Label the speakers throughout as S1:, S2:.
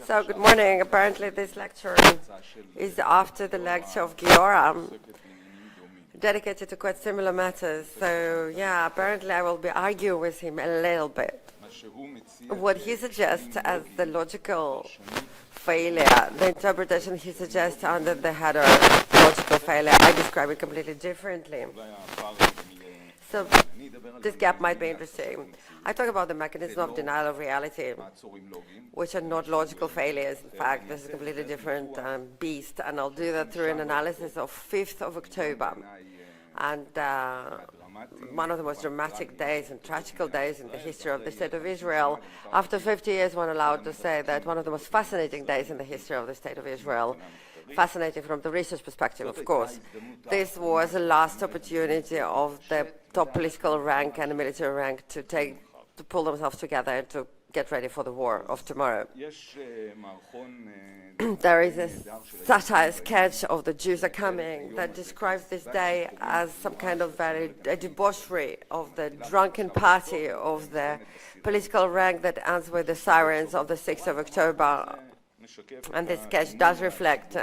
S1: So, good morning. Apparently this lecture is after the lecture of Giora, dedicated to quite similar matters. So, yeah, apparently I will be arguing with him a little bit. What he suggests as the logical failure, the interpretation he suggests under the header logical failure, I describe it completely differently. So this gap might be interesting. I talk about the mechanism of denial of reality, which are not logical failures. In fact, this is a completely different beast, and I'll do that through an analysis of 5th of October. And one of the most dramatic days and tragical days in the history of the State of Israel. After 50 years, one allowed to say that one of the most fascinating days in the history of the State of Israel. Fascinating from the research perspective, of course. This was the last opportunity of the top political rank and the military rank to pull themselves together and to get ready for the war of tomorrow. There is a satire sketch of The Jews Are Coming that describes this day as some kind of a debauchery of the drunken party of the political rank that ends with the sirens of the 6th of October. And this sketch does reflect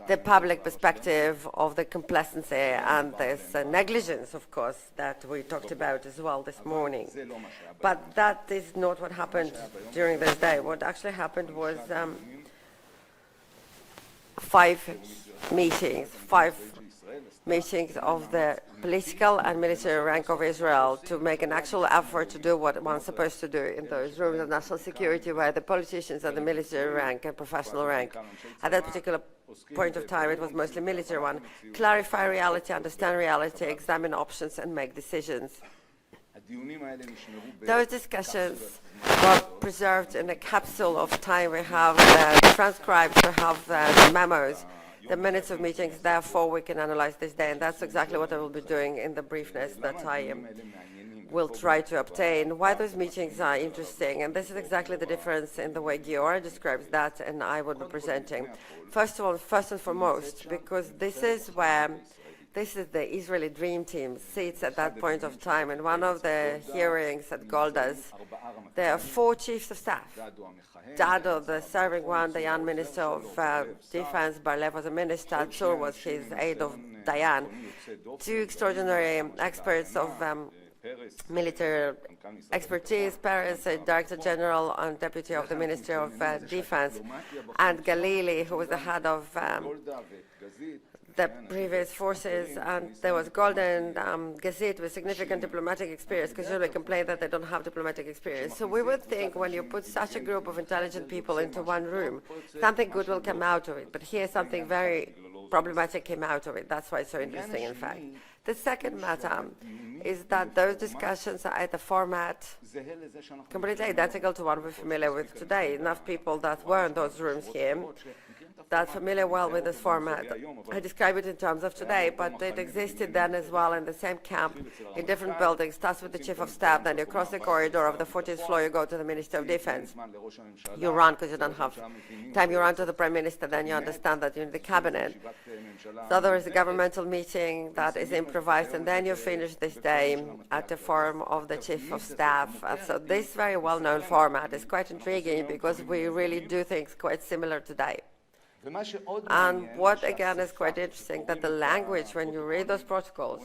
S1: the public perspective of the complacency and this negligence, of course, that we talked about as well this morning. But that is not what happened during this day. What actually happened was 5 meetings of the political and military rank of Israel to make an actual effort to do what one's supposed to do in those rooms of national security where the politicians and the military rank and professional rank. At that particular point of time, it was mostly military one. Clarify reality, understand reality, examine options, and make decisions. Those discussions were preserved in a capsule of time. We have the transcribes, we have the memos, the minutes of meetings, therefore we can analyze this day, and that's exactly what I will be doing in the briefness that I will try to obtain. Why those meetings are interesting, and this is exactly the difference in the way Giora describes that and I will be presenting. First of all, first and foremost, because this is the Israeli dream team sits at that point of time. In one of the hearings at Golda's, there are 4 chiefs of staff. Dado, the serving one, the young minister of defense, Barlev was a minister, Tzur was his aide of Dayan. 2 extraordinary experts of military expertise, Paris, Director General and Deputy of the Ministry of Defense, and Galili, who was the head of the previous forces, and there was Golden Gazette with significant diplomatic experience, because usually complain that they don't have diplomatic experience. So we would think when you put such a group of intelligent people into one room, something good will come out of it. But here something very problematic came out of it. That's why it's so interesting, in fact. The second matter is that those discussions are at a format completely identical to one we're familiar with today. Enough people that were in those rooms here that familiar well with this format. I describe it in terms of today, but it existed then as well in the same camp, in different buildings. Starts with the chief of staff, then you cross the corridor of the 40th floor, you go to the Minister of Defense. You run because you don't have time. You run to the Prime Minister, then you understand that you're in the cabinet. So there is a governmental meeting that is improvised, and then you finish this day at the forum of the chief of staff. So this very well-known format is quite intriguing because we really do things quite similar today. And what again is quite interesting, that the language, when you read those protocols,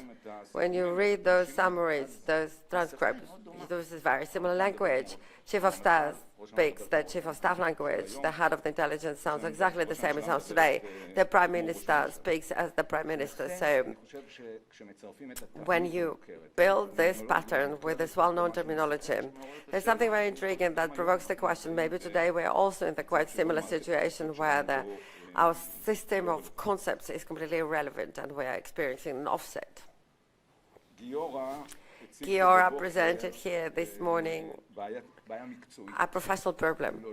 S1: when you read those summaries, those transcripts, this is very similar language. Chief of Staff speaks the Chief of Staff language. The head of the intelligence sounds exactly the same as it sounds today. The Prime Minister speaks as the Prime Minister. So when you build this pattern with this well-known terminology, there's something very intriguing that provokes the question, maybe today we're also in the quite similar situation where our system of concepts is completely irrelevant and we are experiencing an offset. Giora presented here this morning a professional problem.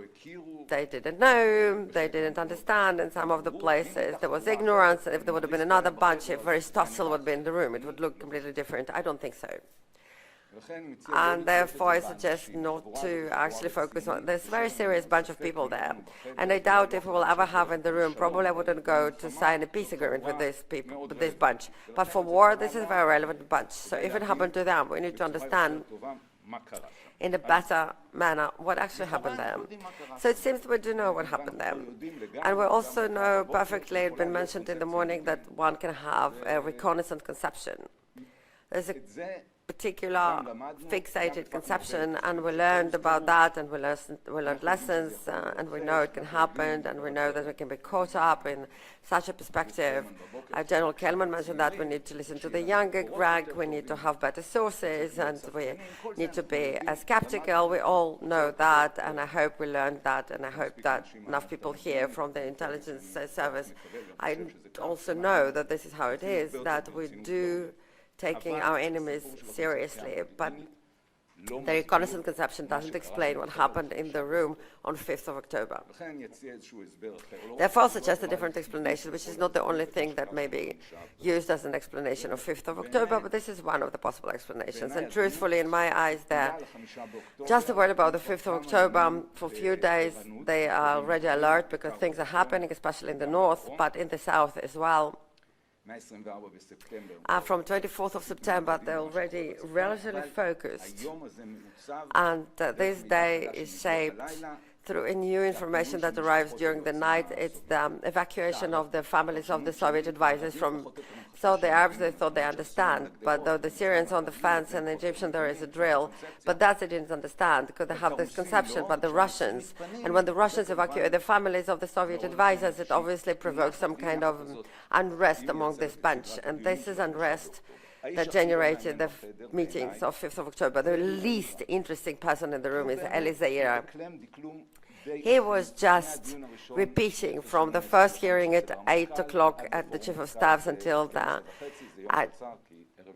S1: They didn't know, they didn't understand. In some of the places there was ignorance. If there would have been another bunch, if Aristotle would be in the room, it would look completely different. I don't think so. And therefore I suggest not to actually focus on this very serious bunch of people there. And I doubt if we will ever have in the room, probably I wouldn't go to sign a peace agreement with these people, with this bunch. But for war, this is a very relevant bunch. So if it happened to them, we need to understand in a better manner what actually happened there. So it seems we do know what happened there. And we also know perfectly, it's been mentioned in the morning, that one can have a reconnaissance conception. There's a particular fixated conception, and we learned about that, and we learned lessons, and we know it can happen, and we know that we can be caught up in such a perspective. General Hayman mentioned that we need to listen to the younger rank, we need to have better sources, and we need to be skeptical. We all know that, and I hope we learned that, and I hope that enough people here from the intelligence service, I also know that this is how it is, that we do taking our enemies seriously, but the reconnaissance conception doesn't explain what happened in the room on 5th of October. Therefore, I'll suggest a different explanation, which is not the only thing that may be used as an explanation of 5th of October, but this is one of the possible explanations. And truthfully, in my eyes, just a word about the 5th of October. For a few days, they are already alert because things are happening, especially in the north, but in the south as well. From 24th of September, they're already relatively focused, and this day is shaped through a new information that arrives during the night. It's the evacuation of the families of the Soviet advisors from. So the Arabs, they thought they understand, but though the Syrians on the fence and the Egyptians, there is a drill, but that they didn't understand because they have this conception. But the Russians, and when the Russians evacuate the families of the Soviet advisors, it obviously provokes some kind of unrest among this bunch, and this is unrest that generated the meetings of 5th of October. The least interesting person in the room is Eliezer. He was just repeating from the first hearing at 8 o'clock at the Chief of Staffs until the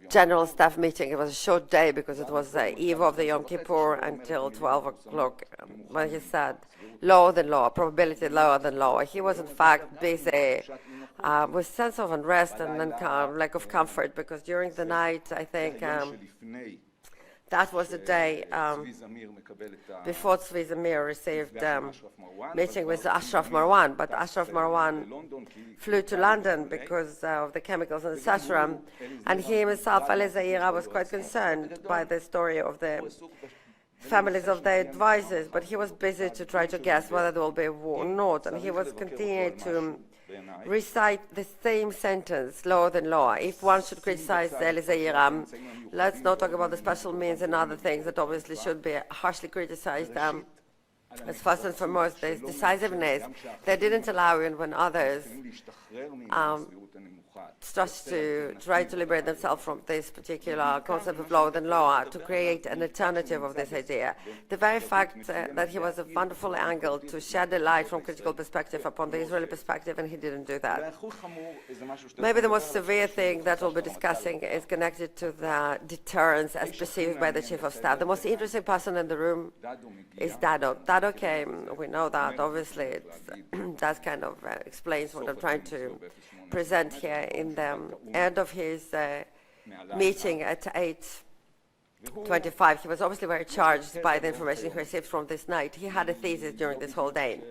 S1: General Staff meeting. It was a short day because it was the eve of the Yom Kippur until 12 o'clock, when he said lower than lower, probability lower than lower. He was in fact busy with sense of unrest and then lack of comfort, because during the night, I think, that was the day before Tzvi Meir received meeting with Ashraf Marwan, but Ashraf Marwan flew to London because of the chemicals, and etc. And he himself, Eliezer, was quite concerned by the story of the families of the advisors, but he was busy to try to guess whether there will be a war or not, and he was continuing to recite the same sentence, lower than lower. If one should criticize Eliezer, let's not talk about the special means and other things that obviously should be harshly criticized. As first and foremost, there's decisiveness. They didn't allow it when others started to try to liberate themselves from this particular concept of lower than lower, to create an alternative of this idea. The very fact that he was a wonderful angle to shed a light from critical perspective upon the Israeli perspective, and he didn't do that. Maybe the most severe thing that we'll be discussing is connected to the deterrence as perceived by the Chief of Staff. The most interesting person in the room is Dado. Dado came, we know that, obviously, that kind of explains what I'm trying to present here in the end of his meeting at 8:25. He was obviously very charged by the information he received from this night. He had a thesis during this whole day.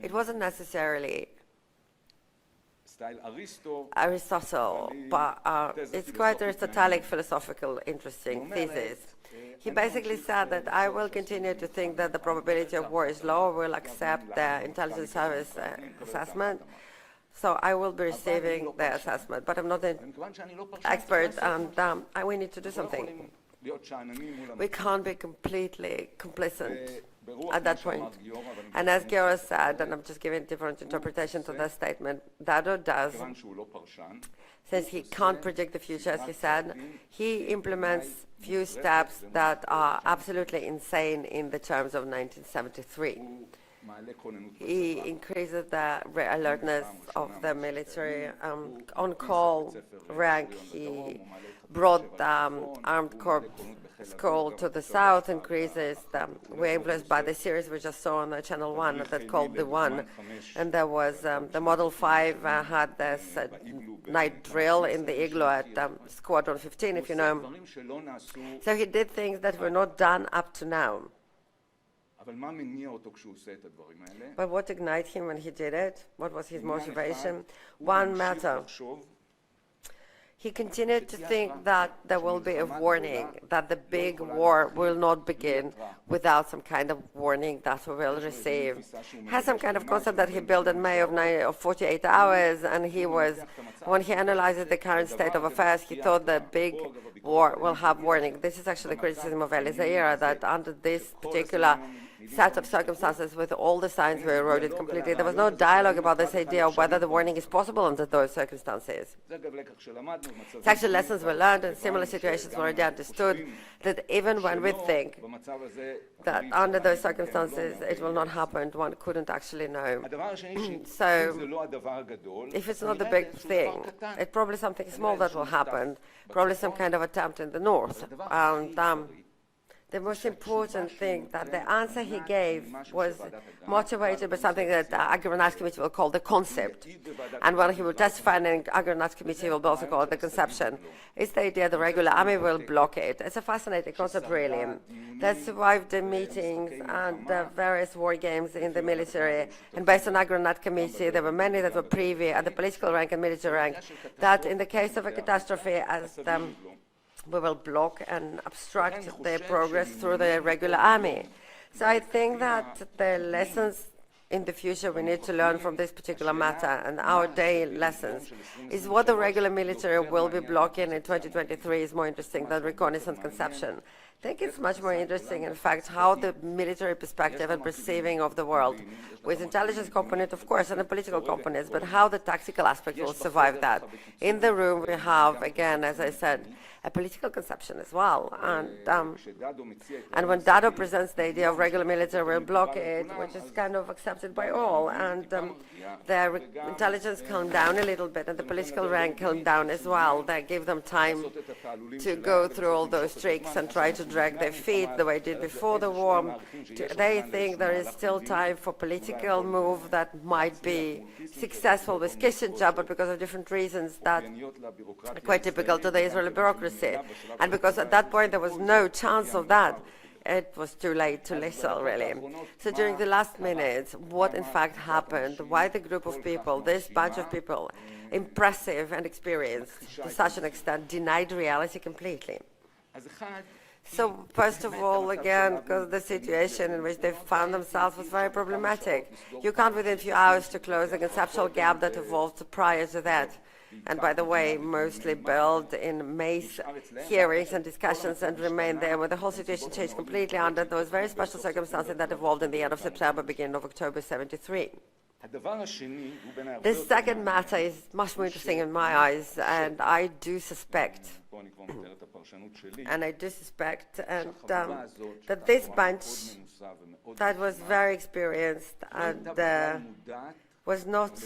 S1: It wasn't necessarily Aristotle, but it's quite Aristotelic, philosophical, interesting thesis. He basically said that I will continue to think that the probability of war is low, will accept the intelligence service assessment. So I will be receiving the assessment, but I'm not an expert, and we need to do something. We can't be completely complicit at that point. And as Giora said, and I'm just giving different interpretation to that statement, Dado does, since he can't predict the future, as he said, he implements few steps that are absolutely insane in the terms of 1973. He increases the alertness of the military on-call rank. He brought the armed corps school to the south, increases we're influenced by the series we just saw on Channel 1 that called The One. And there was the Model 5 had this night drill in the igloo at Squadron 15, if you know. So he did things that were not done up to now. But what ignited him when he did it? What was his motivation? One matter. He continued to think that there will be a warning, that the big war will not begin without some kind of warning that we will receive. Has some kind of concept that he built in May of 48 hours, and when he analyzes the current state of affairs, he thought the big war will have warning. This is actually the criticism of Eliezer, that under this particular set of circumstances, with all the signs were eroded completely, there was no dialogue about this idea of whether the warning is possible under those circumstances. It's actually lessons were learned, and similar situations were already understood, that even when we think that under those circumstances it will not happen, one couldn't actually know. So, if it's not the big thing, it's probably something small that will happen, probably some kind of attempt in the north. And the most important thing that the answer he gave was motivated by something that the Agri-Finance Committee will call the concept. And when he will testify in the Agri-Finance Committee, will also call it the conception. It's the idea the regular army will block it. It's a fascinating concept, really. That survived the meetings and the various war games in the military. And based on Agri-Finance Committee, there were many that were privy at the political rank and military rank, that in the case of a catastrophe, as we will block and obstruct their progress through the regular army. So I think that the lessons in the future we need to learn from this particular matter, and our daily lessons, is what the regular military will be blocking in 2023 is more interesting than reconnaissance conception. I think it's much more interesting, in fact, how the military perspective and perceiving of the world, with intelligence component, of course, and a political component, but how the tactical aspect will survive that. In the room, we have, again, as I said, a political conception as well. And when Dado presents the idea of regular military will block it, which is kind of accepted by all, and the intelligence calmed down a little bit, and the political rank calmed down as well. They give them time to go through all those tricks and try to drag their feet the way they did before the war. They think there is still time for political move that might be successful with Kissinger, but because of different reasons that are quite typical to the Israeli bureaucracy. And because at that point there was no chance of that, it was too late to listen, really. So during the last minutes, what in fact happened, why the group of people, this bunch of people, impressive and experienced to such an extent, denied reality completely. So first of all, again, because the situation in which they found themselves was very problematic. You can't within a few hours to close a conceptual gap that evolved prior to that. And by the way, mostly built in May's hearings and discussions and remained there, where the whole situation changed completely under those very special circumstances that evolved in the end of September, beginning of October 73. The second matter is much more interesting in my eyes, and I do suspect, that this bunch that was very experienced and was not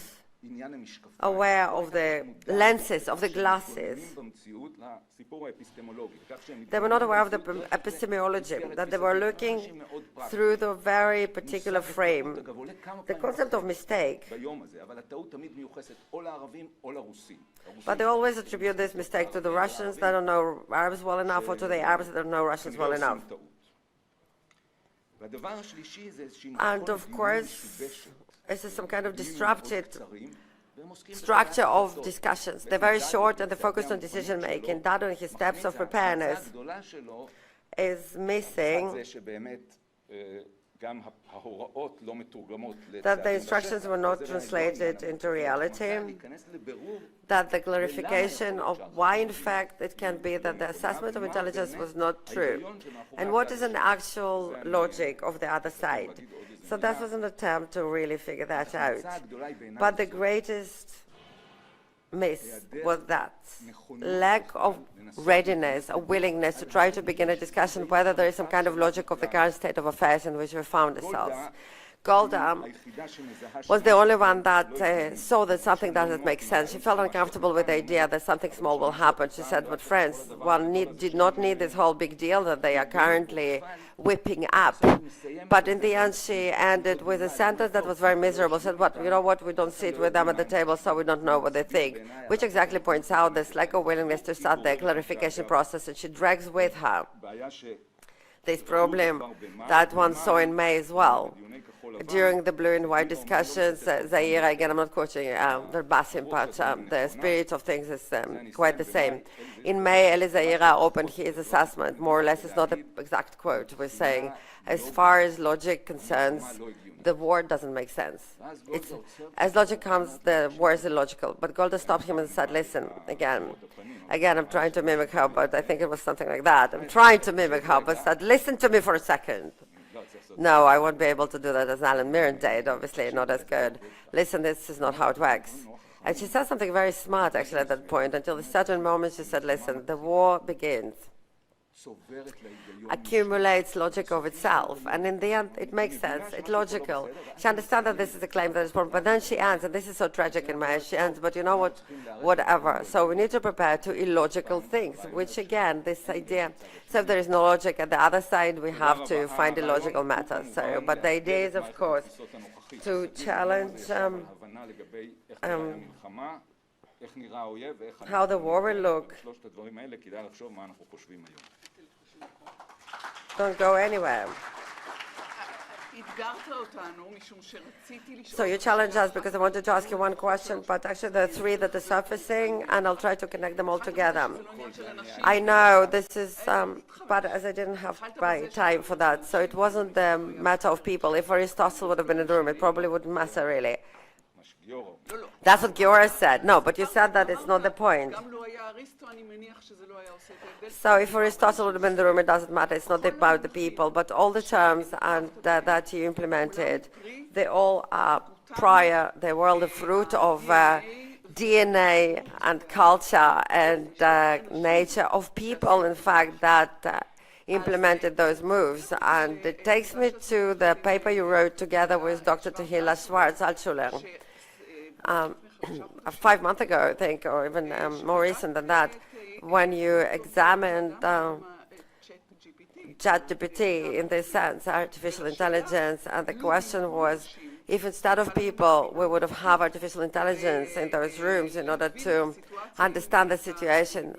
S1: aware of the lenses, of the glasses. They were not aware of the epistemology, that they were looking through the very particular frame. The concept of mistake. But they always attribute this mistake to the Russians that don't know Arabs well enough, or to the Arabs that don't know Russians well enough. And of course, this is some kind of disrupted structure of discussions. They're very short and they're focused on decision making. Dado, in his steps of preparedness, is missing that the instructions were not translated into reality, that the clarification of why in fact it can be that the assessment of intelligence was not true, and what is an actual logic of the other side. So that was an attempt to really figure that out. But the greatest miss was that lack of readiness, a willingness to try to begin a discussion whether there is some kind of logic of the current state of affairs in which we found ourselves. Golda was the only one that saw that something doesn't make sense. She felt uncomfortable with the idea that something small will happen. She said, but friends, one did not need this whole big deal that they are currently whipping up. But in the end, she ended with a sentence that was very miserable. She said, "What, you know what, we don't sit with them at the table, so we don't know what they think," which exactly points out this lack of willingness to start the clarification process, and she drags with her this problem that one saw in May as well. During the blue and white discussions, Zaira, again, I'm not quoting verbatim, but the spirit of things is quite the same. In May, Eli Zaira opened his assessment, more or less, it's not the exact quote, we're saying, as far as logic concerns, the war doesn't make sense. As logic comes, the war is illogical. But Golda stopped him and said, listen, again, I'm trying to mimic her, but I think it was something like that. I'm trying to mimic her, but said, listen to me for a second. No, I won't be able to do that as Alan Meir did, obviously, not as good. Listen, this is not how it works. And she said something very smart, actually, at that point. Until a certain moment, she said, listen, the war begins, accumulates logic of itself, and in the end, it makes sense. It's logical. She understands that this is a claim that is important, but then she ends, and this is so tragic in my eyes, she ends, but you know what, whatever. So we need to prepare to illogical things, which again, this idea, so if there is no logic at the other side, we have to find illogical matters. So, but the idea is, of course, to challenge how the war will look. Don't go anywhere. So you challenge us because I wanted to ask you one question, but actually there are three that are surfacing, and I'll try to connect them all together. I know this is, but as I didn't have time for that, so it wasn't the matter of people. If Aristotle would have been in the room, it probably wouldn't matter really. That's what Giora said. No, but you said that it's not the point. So if Aristotle would have been in the room, it doesn't matter. It's not about the people, but all the terms and that you implemented, they all are prior. They were all the fruit of DNA and culture and nature of people, in fact, that implemented those moves. And it takes me to the paper you wrote together with Dr. Tehila Schwarz-Altschuler. 5 months ago, I think, or even more recent than that, when you examined ChatGPT in this sense, artificial intelligence, and the question was, if instead of people, we would have artificial intelligence in those rooms in order to understand the situation,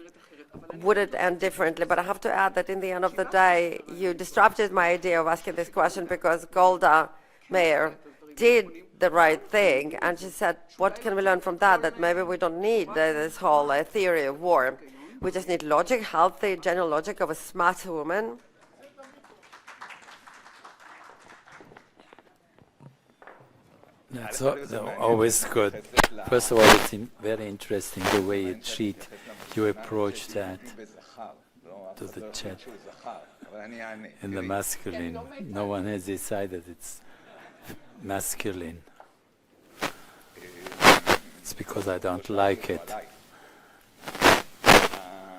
S1: would it end differently? But I have to add that in the end of the day, you disrupted my idea of asking this question because Golda Meir did the right thing, and she said, what can we learn from that? That maybe we don't need this whole theory of war. We just need logic, healthy, general logic of a smart woman.
S2: That's always good. First of all, it's very interesting the way you approach that to the chat in the masculine. No one has decided it's masculine. It's because I don't like it.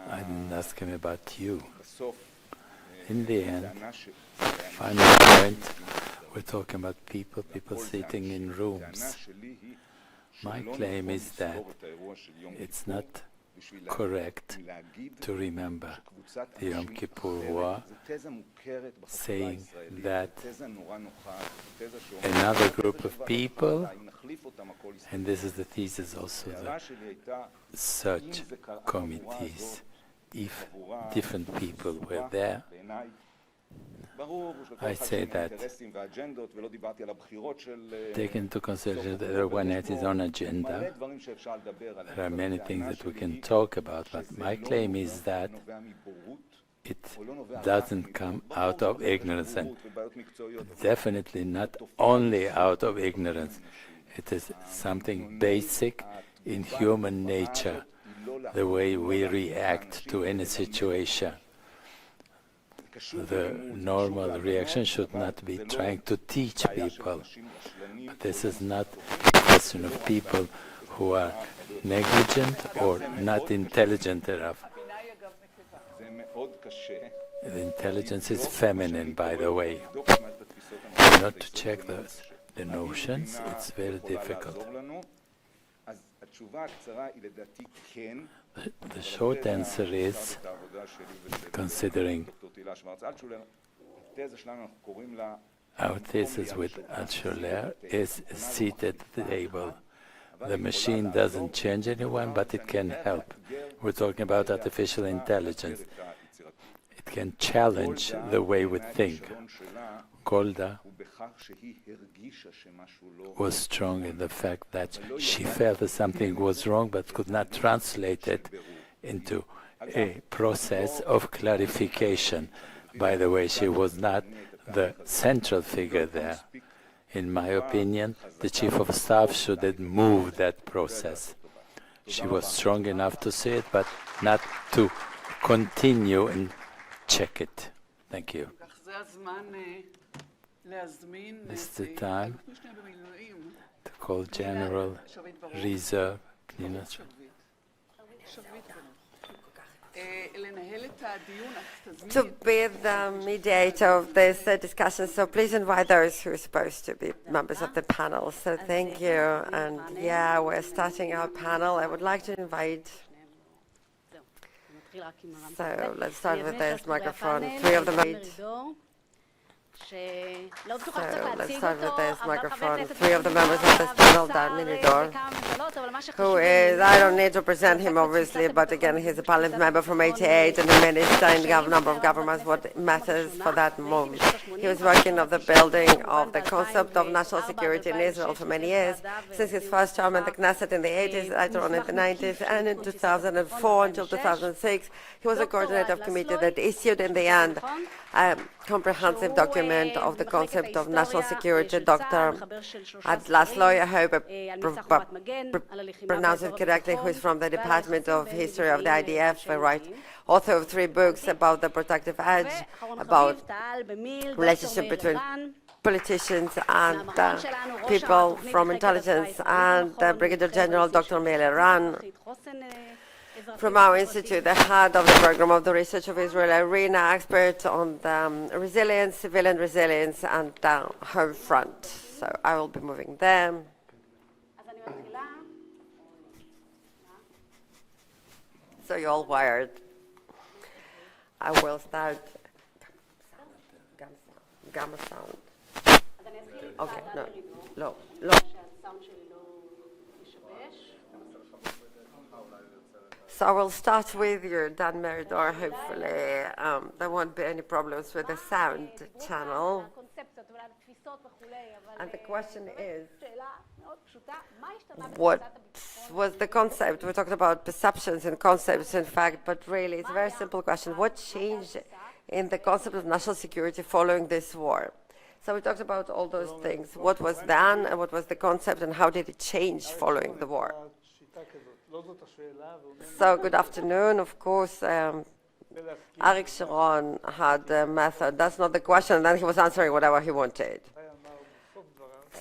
S2: I didn't ask him about you. In the end, final point, we're talking about people sitting in rooms. My claim is that it's not correct to remember the Yom Kippur War, saying that another group of people, and this is the thesis also, the search committees, if different people were there, I say that take into consideration that everyone has his own agenda. There are many things that we can talk about, but my claim is that it doesn't come out of ignorance, and definitely not only out of ignorance. It is something basic in human nature, the way we react to any situation. The normal reaction should not be trying to teach people. But this is not a question of people who are negligent or not intelligent enough. The intelligence is feminine, by the way. Not to check the notions, it's very difficult. The short answer is, considering our thesis with Altschuler is a seat at the table. The machine doesn't change anyone, but it can help. We're talking about artificial intelligence. It can challenge the way we think. Golda was strong in the fact that she felt that something was wrong but could not translate it into a process of clarification. By the way, she was not the central figure there. In my opinion, the Chief of Staff should have moved that process. She was strong enough to say it, but not to continue and check it. Thank you. It's the time to call General Reserve Pnina.
S1: To be the mediator of this discussion, so please invite those who are supposed to be members of the panel. So thank you. And yeah, we're starting our panel. I would like to invite. So let's start with this microphone. Three of them. Let's start with this microphone. Three of the members of this panel, Meridor, who is, I don't need to present him obviously, but again, he's a parliament member from 88 and a minister in a number of governments, what matters for that moment. He was working on the building of the concept of national security in Israel for many years, since his first term in the Knesset in the 80s, later on in the 90s, and in 2004 until 2006, he was a coordinator of committee that issued in the end a comprehensive document of the concept of national security. Dr. Leslau, I hope I pronounce it correctly, who is from the Department of History of the IDF, author of 3 books about the protective edge, about relationship between politicians and people from intelligence, and Brigadier General Dr. Meir Elran, from our institute, the head of the program of the research of Israel arena, expert on resilience, civilian resilience, and home front. So I will be moving them. So you're all wired. I will start. Gamma sound. Okay, no, low. So I will start with you, Dan Meridor. Hopefully there won't be any problems with the sound channel. And the question is, what was the concept? We talked about perceptions and concepts, in fact, but really it's a very simple question. What changed in the concept of national security following this war? So we talked about all those things. What was then and what was the concept and how did it change following the war? So good afternoon. Of course, Arik Sharon had a method. That's not the question. And then he was answering whatever he wanted.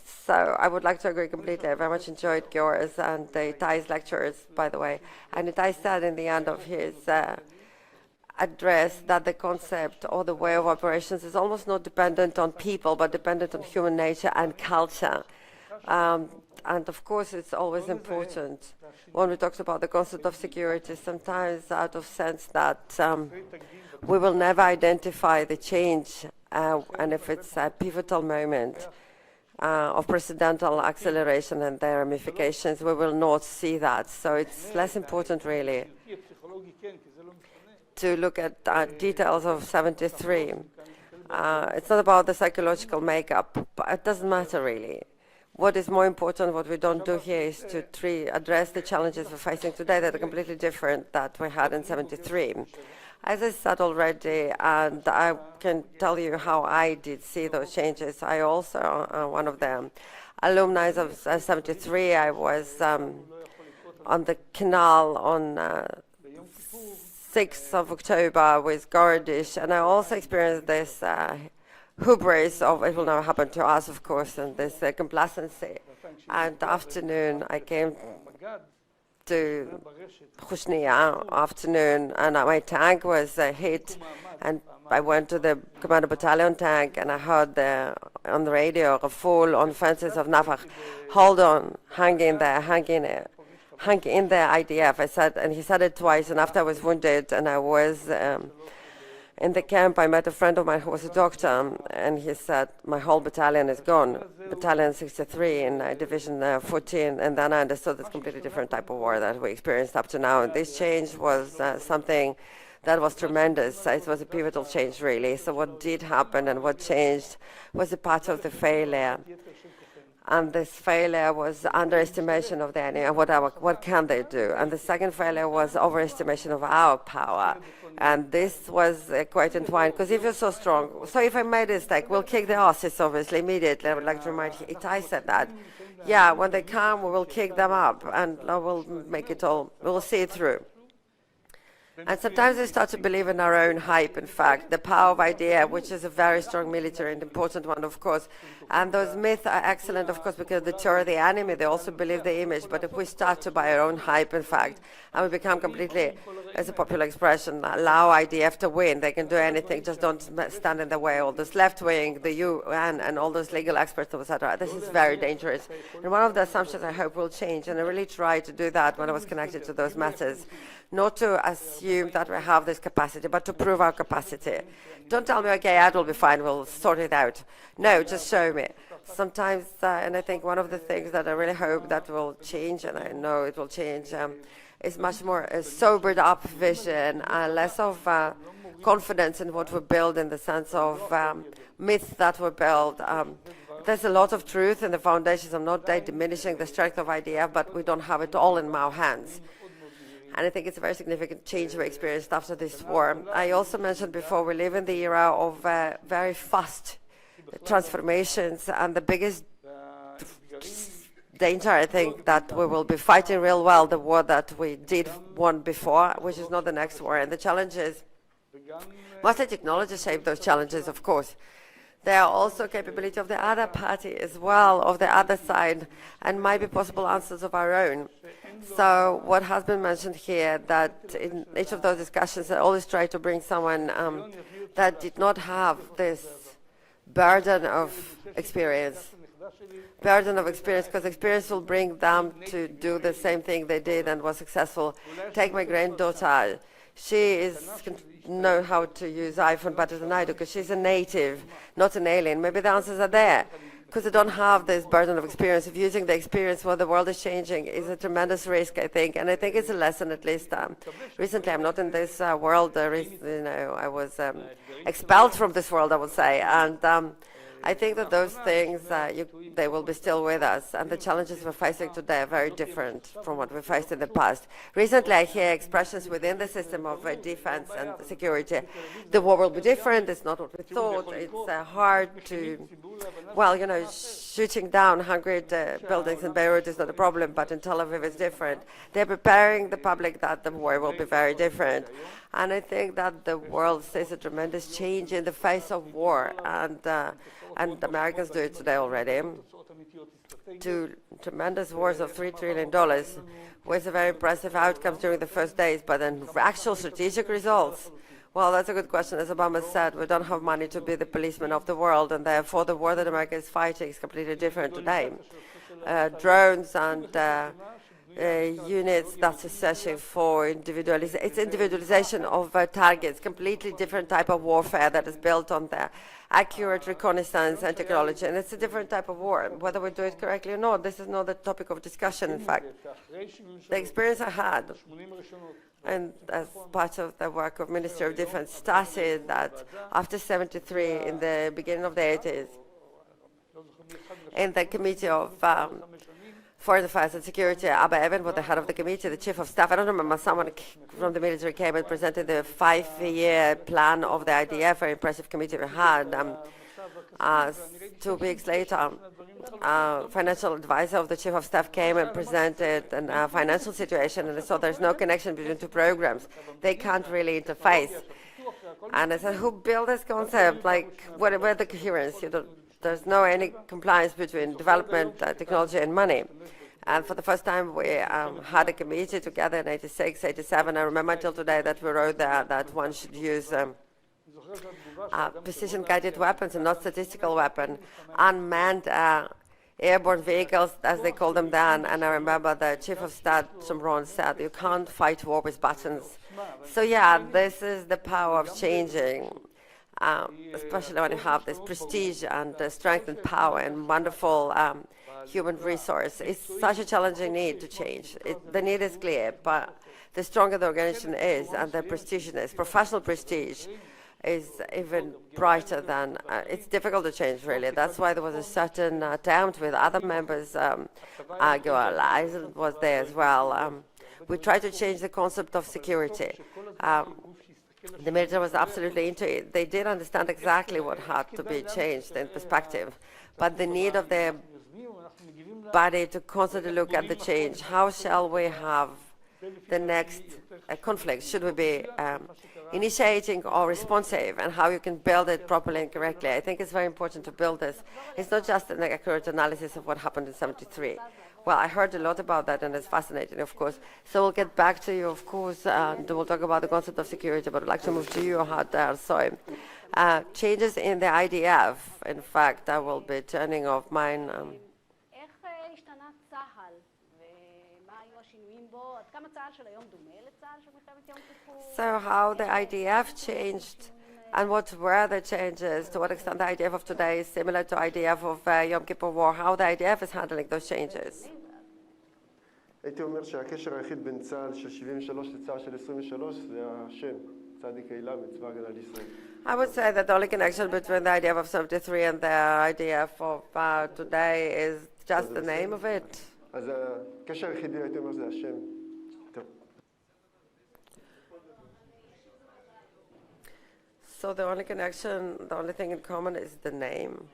S1: So I would like to agree completely. I very much enjoyed yours and Itai's lectures, by the way. And Itai said in the end of his address that the concept or the way of operations is almost not dependent on people, but dependent on human nature and culture. And of course, it's always important when we talk about the concept of security, sometimes out of sense that we will never identify the change, and if it's a pivotal moment of precedental acceleration and their ramifications, we will not see that. So it's less important, really, to look at details of 73. It's not about the psychological makeup, but it doesn't matter, really. What is more important, what we don't do here, is to address the challenges we're facing today that are completely different that we had in 73. As I said already, and I can tell you how I did see those changes. I also, one of the alumni of 73, I was on the canal on 6th of October with Gordish, and I also experienced this hubris of it will never happen to us, of course, and this complacency. And afternoon, I came to Khushnia afternoon, and my tank was hit, and I went to the Commander Battalion tank, and I heard on the radio, a full on fences of Nafach, hold on, hang in there, IDF. I said, and he said it twice, and after I was wounded, and I was in the camp, I met a friend of mine who was a doctor, and he said, my whole battalion is gone, Battalion 63 in Division 14, and then I understood this completely different type of war that we experienced up to now. And this change was something That was tremendous. It was a pivotal change, really. So what did happen and what changed was a part of the failure. And this failure was underestimation of the enemy and what can they do. And the second failure was overestimation of our power. And this was quite entwined, because if you're so strong, so if I made a mistake, we'll kick the asses, obviously, immediately. I would like to remind Itai said that. Yeah, when they come, we will kick them up, and we'll make it all, we'll see it through. And sometimes we start to believe in our own hype, in fact, the power of idea, which is a very strong military and important one, of course. And those myths are excellent, of course, because they terror the enemy. They also believe the image. But if we start to buy our own hype, in fact, and we become completely, as a popular expression, allow IDF to win, they can do anything, just don't stand in the way. All this left wing, the UN, and all those legal experts, etc. This is very dangerous. And one of the assumptions I hope will change, and I really tried to do that when I was connected to those matters, not to assume that we have this capacity, but to prove our capacity. Don't tell me, okay, that will be fine, we'll sort it out. No, just show me. Sometimes, and I think one of the things that I really hope that will change, and I know it will change, is much more a sobered up vision, less of confidence in what we build in the sense of myths that were built. There's a lot of truth in the foundations. I'm not diminishing the strength of IDF, but we don't have it all in our hands. And I think it's a very significant change we experienced after this war. I also mentioned before, we live in the era of very fast transformations, and the biggest danger, I think, that we will be fighting real well the war that we did won before, which is not the next war. And the challenges, mostly technology shaped those challenges, of course. There are also capability of the other party as well, of the other side, and might be possible answers of our own. So what has been mentioned here, that in each of those discussions, I always try to bring someone that did not have this burden of experience. Because experience will bring them to do the same thing they did and was successful. Take my granddaughter. She know how to use iPhone better than I do, because she's a native, not an alien. Maybe the answers are there, because they don't have this burden of experience. Of using the experience while the world is changing is a tremendous risk, I think. And I think it's a lesson, at least. Recently, I'm not in this world. I was expelled from this world, I would say. And I think that those things, they will be still with us, and the challenges we're facing today are very different from what we faced in the past. Recently, I hear expressions within the system of defense and security. The war will be different, it's not what we thought, it's hard to, well, shooting down 100 buildings in Beirut is not a problem, but in Tel Aviv it's different. They're preparing the public that the war will be very different. And I think that the world sees a tremendous change in the face of war, and Americans do it today already. Two tremendous wars of $3 trillion with a very impressive outcomes during the first days, but then actual strategic results. Well, that's a good question. As Obama said, we don't have money to be the policeman of the world, and therefore the war that America is fighting is completely different today. Drones and units that's searching for individualization of targets, completely different type of warfare that is built on the accurate reconnaissance and technology, and it's a different type of war. Whether we do it correctly or not, this is not the topic of discussion, in fact. The experience I had, and as part of the work of Ministry of Defense, started that after 73, in the beginning of the 80s, in the Committee of Foreign Affairs and Security, Abba Evan was the head of the committee, the chief of staff. I don't remember, someone from the military came and presented the 5-year plan of the IDF, very impressive committee we had. 2 weeks later, financial advisor of the chief of staff came and presented a financial situation, and so there's no connection between two programs. They can't really interface. And I said, who built this concept? Like, where the coherence? There's no any compliance between development, technology, and money. And for the first time, we had a committee together in 86, 87. I remember until today that we wrote that one should use precision-guided weapons and not statistical weapon, unmanned airborne vehicles, as they call them then. And I remember the chief of staff, Brun, said, you can't fight war with buttons. So yeah, this is the power of changing. especially when you have this prestige and strength and power and wonderful human resource. It's such a challenging need to change. The need is clear, but the stronger the organization is and the prestige is, professional prestige is even brighter than, it's difficult to change really. That's why there was a certain attempt with other members, Goal was there as well. We tried to change the concept of security. The military was absolutely into it. They did understand exactly what had to be changed in perspective, but the need of the body to constantly look at the change. How shall we have the next conflict? Should we be initiating or responsive, and how you can build it properly and correctly? I think it's very important to build this. It's not just an accurate analysis of what happened in 73. Well, I heard a lot about that, and it's fascinating, of course. So we'll get back to you, of course, and we'll talk about the concept of security, but I'd like to move to you, Ohad. Changes in the IDF. In fact, I will be turning off mine. So how the IDF changed, and what were the changes? To what extent the IDF of today is similar to IDF of Yom Kippur War? How the IDF is handling those changes?
S3: הייתי אומר שהקשר היחיד בין צה"ל של 73 לצה"ל של 23 זה השם, צדיק אילה מצבא הגנה לישראל.
S1: I would say that the only connection between the IDF of 73 and the IDF of today is just the name of it.
S3: אז הקשר היחידי הייתי אומר זה השם.
S1: So the only connection, the only thing in common is the name.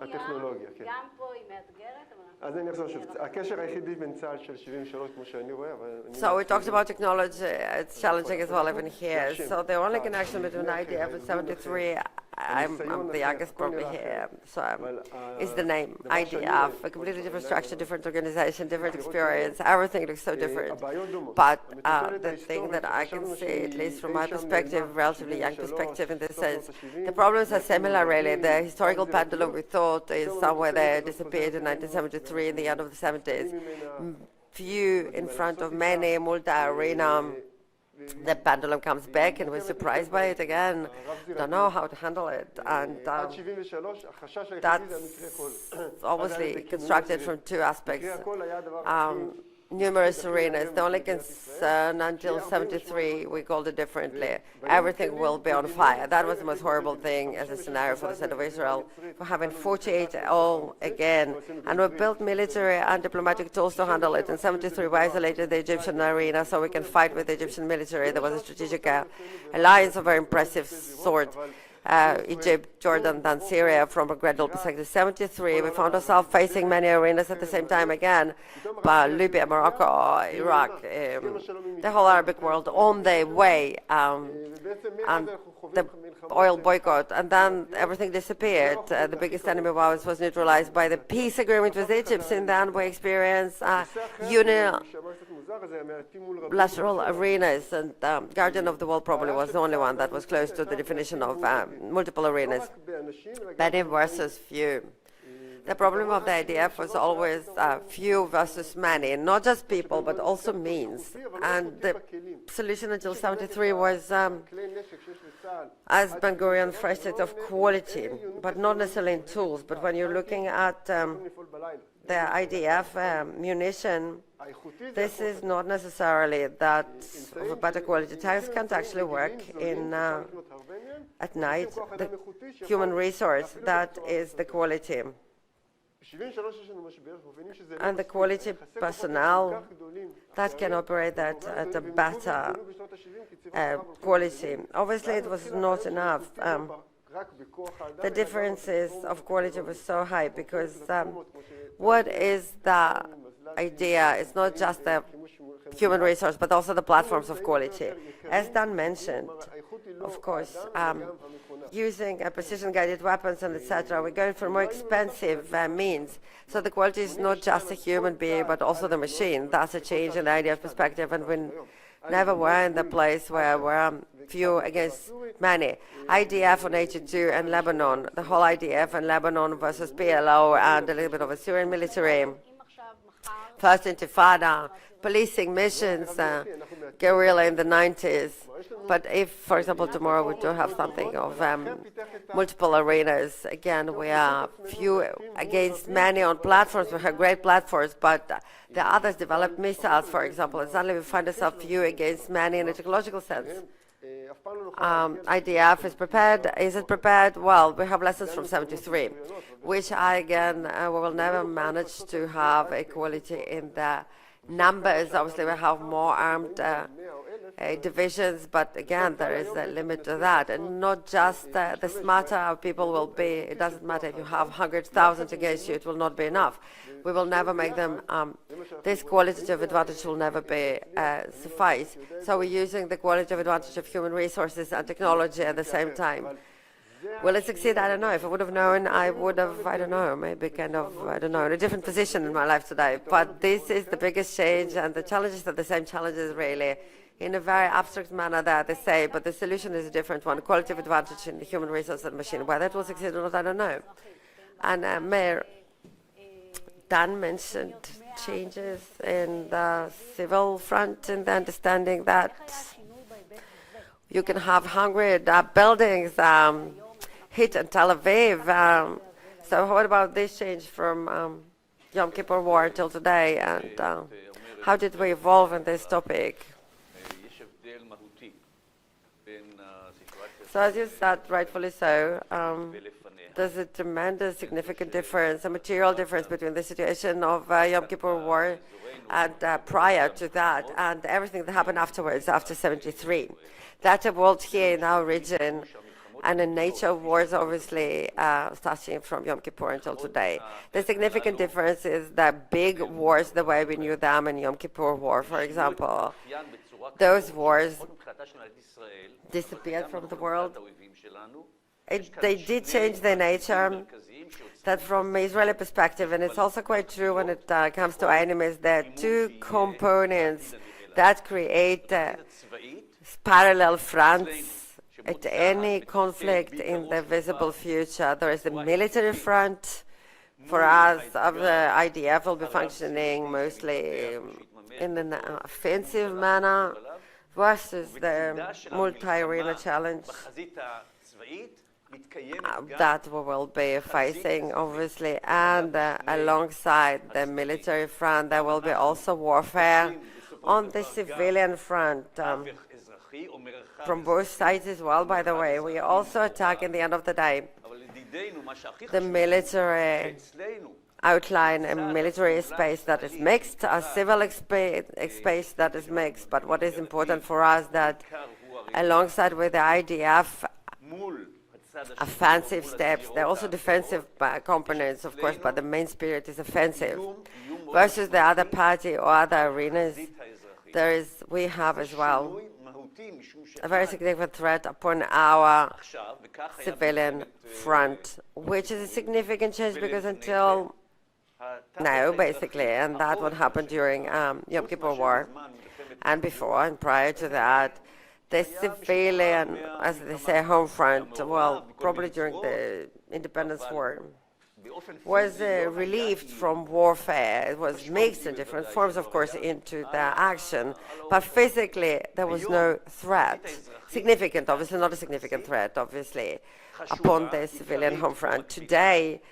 S3: הטכנולוגיה, כן.
S4: גם פה היא מאתגרת, אבל...
S3: אז אני אחזור שוב. הקשר היחידי בין צה"ל של 73, כמו שאני רואה, אבל...
S1: So we talked about technology. It's challenging as well even here. So the only connection between IDF and 73, I'm the youngest probably here, so is the name, IDF, a completely different structure, different organization, different experience, everything looks so different. But the thing that I can see, at least from my perspective, relatively young perspective in this sense, the problems are similar really. The historical pendulum we thought is somewhere there, disappeared in 1973 in the end of the 70s. Few in front of many, multi-arena. The pendulum comes back and we're surprised by it again. Don't know how to handle it. And that's obviously constructed from two aspects. Numerous arenas. The only concern until 73, we called it differently. Everything will be on fire. That was the most horrible thing as a scenario for the state of Israel, for having 48 all again. And we built military and diplomatic tools to handle it. In 73, we isolated the Egyptian arena so we can fight with the Egyptian military. There was a strategic alliance of very impressive sort. Egypt, Jordan, then Syria from a gradual perspective. 73, we found ourselves facing many arenas at the same time again, but Libya, Morocco, Iraq, the whole Arabic world on their way, and the oil boycott, and then everything disappeared. The biggest enemy of ours was neutralized by the peace agreement with Egypt, and then we experienced unilateral arenas, and Guardian of the World probably was the only one that was close to the definition of multiple arenas, many versus few. The problem of the IDF was always few versus many, not just people, but also means. And the solution until 73 was, as Ben-Gurion phrased it, of quality, but not necessarily in tools. But when you're looking at the IDF munition, this is not necessarily that of a better quality. Tanks can't actually work in at night. The human resource, that is the quality. And the quality personnel that can operate that at a better quality. Obviously, it was not enough. The differences of quality was so high because what is the idea? It's not just the human resource, but also the platforms of quality. As Dan mentioned, of course, using precision-guided weapons and etc., we're going for more expensive means. So the quality is not just a human being, but also the machine. That's a change in the idea of perspective. And when never were in the place where we're few against many. IDF on 82 and Lebanon, the whole IDF and Lebanon versus PLO and a little bit of a Syrian military. First Intifada, policing missions, guerrilla in the 90s. But if, for example, tomorrow we do have something of multiple arenas, again, we are few against many on platforms. We have great platforms, but the others develop missiles, for example, and suddenly we find ourselves few against many in a technological sense. IDF is prepared. Is it prepared? Well, we have lessons from 73, which again, we will never manage to have equality in the numbers. Obviously, we have more armed divisions, but again, there is a limit to that. And not just the smarter our people will be. It doesn't matter if you have 100,000 against you, it will not be enough. We will never make them, this qualitative advantage will never be suffice. So we're using the qualitative advantage of human resources and technology at the same time. Will it succeed? I don't know. If I would have known, I would have, I don't know, maybe kind of, I don't know, in a different position in my life today. But this is the biggest change, and the challenges are the same challenges, really. In a very abstract manner that they say, but the solution is a different one, qualitative advantage in the human resource and machine. Whether it will succeed or not, I don't know. And Meir, Dan mentioned changes in the civil front and the understanding that you can have hungry buildings hit in Tel Aviv. So what about this change from Yom Kippur War till today, and how did we evolve in this topic? So as you said, rightfully so, there's a tremendous significant difference, a material difference between the situation of Yom Kippur War and prior to that, and everything that happened afterwards, after 73. That evolved here in our region, and the nature of wars, obviously, starting from Yom Kippur until today. The significant difference is that big wars, the way we knew them in Yom Kippur War, for example, those wars disappeared from the world. They did change their nature. That from Israeli perspective, and it's also quite true when it comes to enemies, there are two components that create parallel fronts at any conflict in the visible future. There is the military front. For us, the IDF will be functioning mostly in an offensive manner versus the multi-arena challenge that we will be facing, obviously, and alongside the military front, there will be also warfare on the civilian front from both sides as well, by the way. We also attack, in the end of the day, the military outline a military space that is mixed, a civil space that is mixed. But what is important for us that alongside with the IDF offensive steps, there are also defensive components, of course, but the main spirit is offensive. Versus the other party or other arenas, we have as well a very significant threat upon our civilian front, which is a significant change because until now, basically, and that what happened during Yom Kippur War and before and prior to that, the civilian, as they say, home front, well, probably during the Independence War, was relieved from warfare. It was mixed in different forms, of course, into the action, but physically there was no threat. Significant, obviously, not a significant threat, obviously, upon the civilian home front. Today,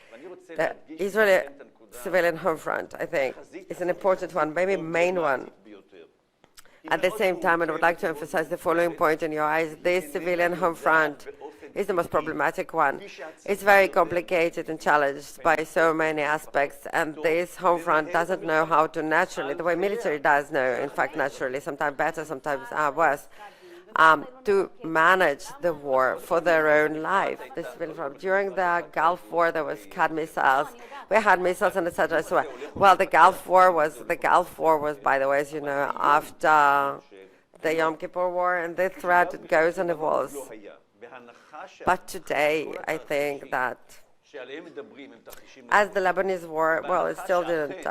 S1: the Israeli civilian home front, I think, is an important one, maybe main one. At the same time, I would like to emphasize the following point in your eyes. This civilian home front is the most problematic one. It's very complicated and challenged by so many aspects, and this home front doesn't know how to naturally, the way military does know, in fact, naturally, sometimes better, sometimes worse, to manage the war for their own life. This civilian front. During the Gulf War, there was Scud missiles. We had missiles and etc. So, well, the Gulf War was, by the way, as you know, after the Yom Kippur War, and the threat goes and evolves. But today, I think that As the Lebanese war, well, it still didn't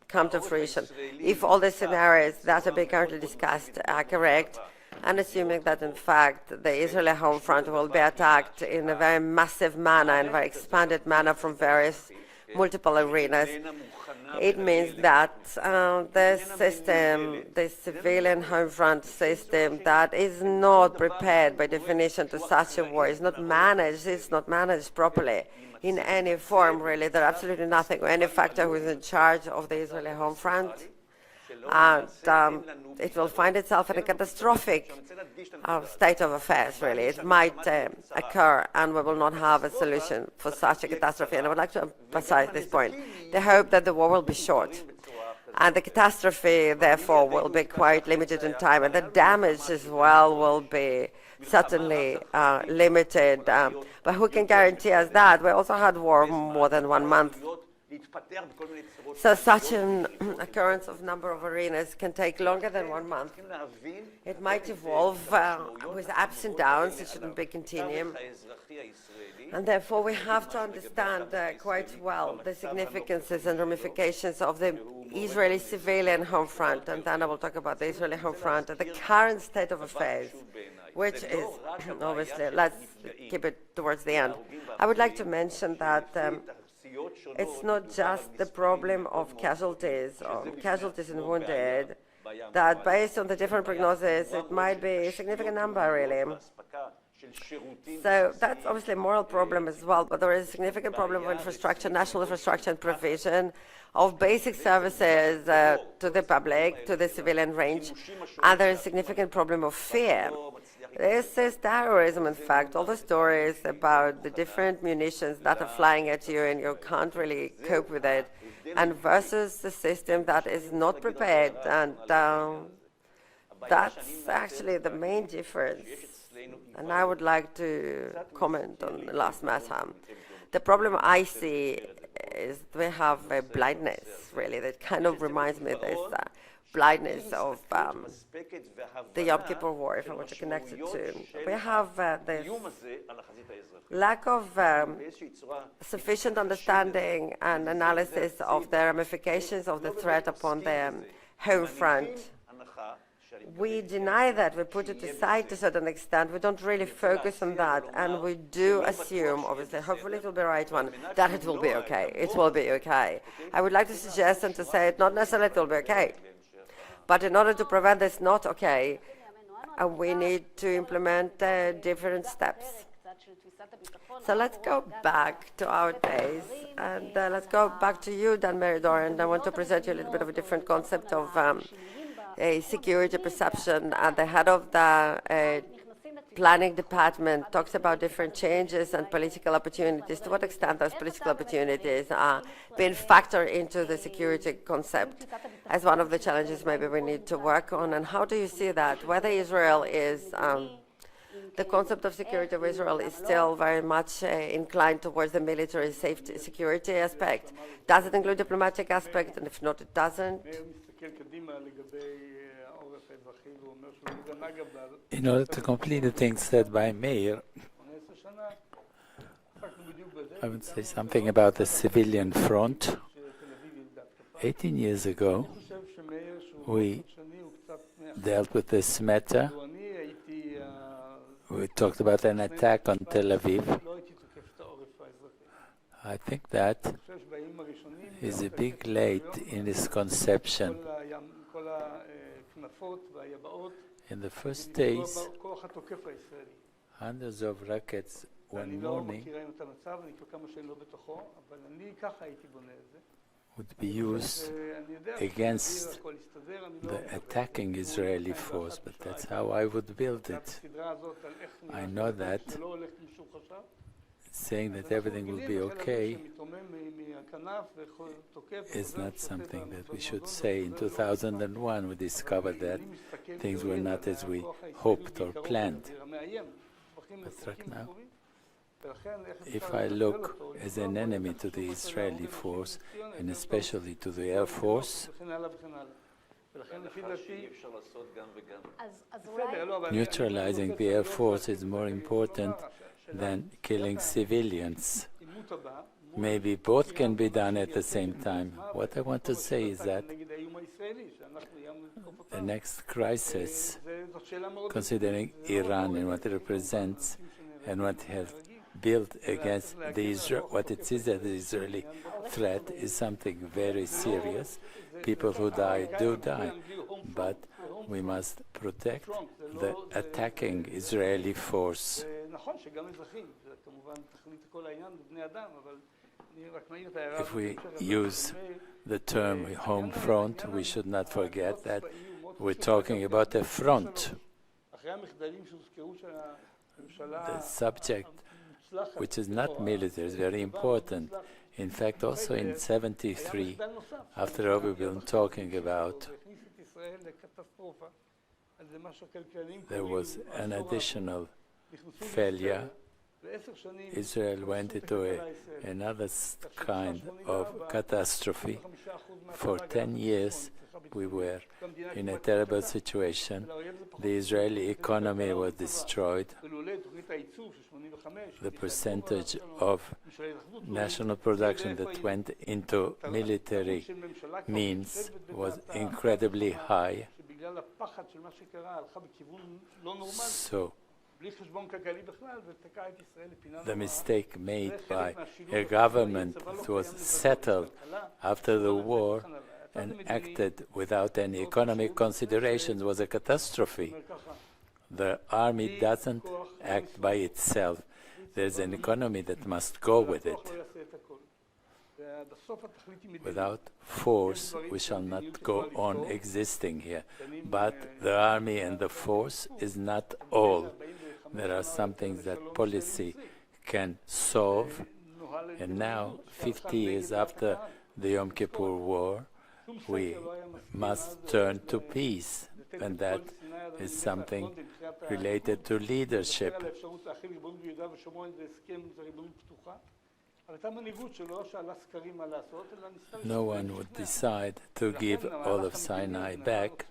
S1: come to fruition. If all the scenarios that are being currently discussed are correct, and assuming that, in fact, the Israeli home front will be attacked in a very massive manner and very expanded manner from various multiple arenas, it means that the system, the civilian home front system that is not prepared by definition to such a war, is not managed, it's not managed properly in any form, really. There's absolutely nothing or any factor who is in charge of the Israeli home front. And it will find itself in a catastrophic state of affairs, really. It might occur, and we will not have a solution for such a catastrophe. And I would like to emphasize this point. They hope that the war will be short, and the catastrophe, therefore, will be quite limited in time, and the damage as well will be certainly limited. But who can guarantee us that? We also had war more than 1 month. So such an occurrence of number of arenas can take longer than 1 month. It might evolve with ups and downs. It shouldn't be continuum. And therefore, we have to understand quite well the significances and ramifications of the Israeli civilian home front. And then I will talk about the Israeli home front and the current state of affairs, which is, obviously, let's keep it towards the end. I would like to mention that it's not just the problem of casualties and wounded, that based on the different prognoses, it might be a significant number, really. So that's obviously a moral problem as well, but there is a significant problem of infrastructure, national infrastructure and provision of basic services to the public, to the civilian range, and there is a significant problem of fear. This is terrorism, in fact. All the stories about the different munitions that are flying at you and you can't really cope with it, and versus the system that is not prepared, and that's actually the main difference. And I would like to comment on the last matter. The problem I see is we have a blindness, really, that kind of reminds me of this blindness of the Yom Kippur War, if I want to connect it to. We have this lack of sufficient understanding and analysis of the ramifications of the threat upon the home front. We deny that, we put it aside to a certain extent, we don't really focus on that, and we do assume, obviously, hopefully it will be the right one, that it will be okay. It will be okay. I would like to suggest and to say it, not necessarily it will be okay, but in order to prevent this not okay, we need to implement different steps. So let's go back to our days, and let's go back to you, Dan Meridor, and I want to present you a little bit of a different concept of a security perception. The head of the planning department talks about different changes and political opportunities. To what extent those political opportunities are being factored into the security concept as one of the challenges maybe we need to work on, and how do you see that? Whether Israel is, the concept of security of Israel is still very much inclined towards the military safety security aspect. Does it include diplomatic aspect? And if not, it doesn't.
S2: In order to complete the things said by Meir, I would say something about the civilian front. 18 years ago, we dealt with this matter. We talked about an attack on Tel Aviv. I think that is a big late in this conception. In the first days, hundreds of rockets one morning would be used against the attacking Israeli force, but that's how I would build it. I know that saying that everything will be okay is not something that we should say. In 2001, we discovered that things were not as we hoped or planned. But right now, if I look as an enemy to the Israeli force, and especially to the Air Force, neutralizing the Air Force is more important than killing civilians. Maybe both can be done at the same time. What I want to say is that the next crisis, considering Iran and what it represents and what it has built against what it sees as the Israeli threat, is something very serious. People who die do die, but we must protect the attacking Israeli force. If we use the term home front, we should not forget that we're talking about a front. The subject, which is not military, is very important. In fact, also in 73, after all we've been talking about, there was an additional failure. Israel went into another kind of catastrophe. For 10 years, we were in a terrible situation. The Israeli economy was destroyed. The percentage of national production that went into military means was incredibly high. So the mistake made by a government that was settled after the war and acted without any economic considerations was a catastrophe. The army doesn't act by itself. There's an economy that must go with it. Without force, we shall not go on existing here. But the army and the force is not all. There are some things that policy can solve. And now, 50 years after the Yom Kippur War, we must turn to peace. And that is something related to leadership. No one would decide to give all of Sinai back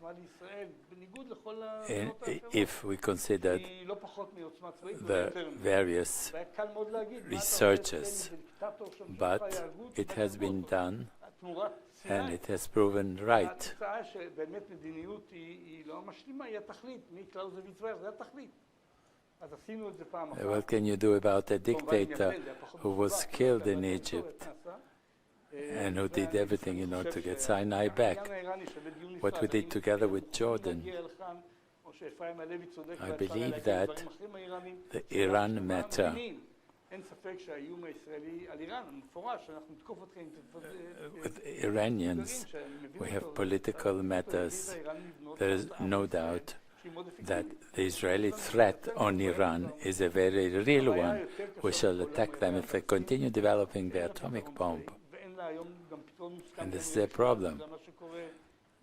S2: if we considered the various researches. But it has been done, and it has proven right. What can you do about a dictator who was killed in Egypt and who did everything in order to get Sinai back? What we did together with Jordan. I believe that the Iran matter, with Iranians, we have political matters. There is no doubt that the Israeli threat on Iran is a very real one. We shall attack them if they continue developing the atomic bomb. And this is a problem.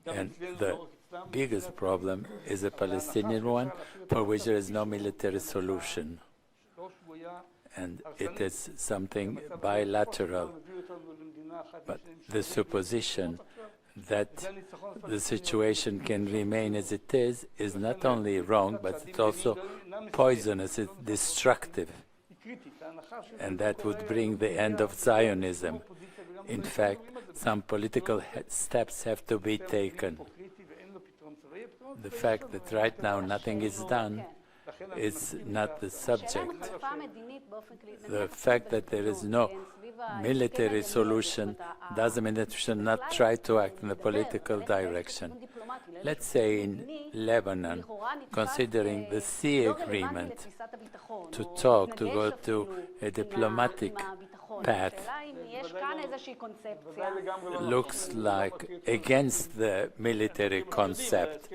S2: And the biggest problem is a Palestinian one, for which there is no military solution. And it is something bilateral. But the supposition that the situation can remain as it is not only wrong, but it's also poisonous, it's destructive. And that would bring the end of Zionism. In fact, some political steps have to be taken. The fact that right now nothing is done is not the subject. The fact that there is no military solution doesn't mean that we should not try to act in the political direction. Let's say in Lebanon, considering the sea agreement, to talk, to go to a diplomatic path, looks like against the military concept.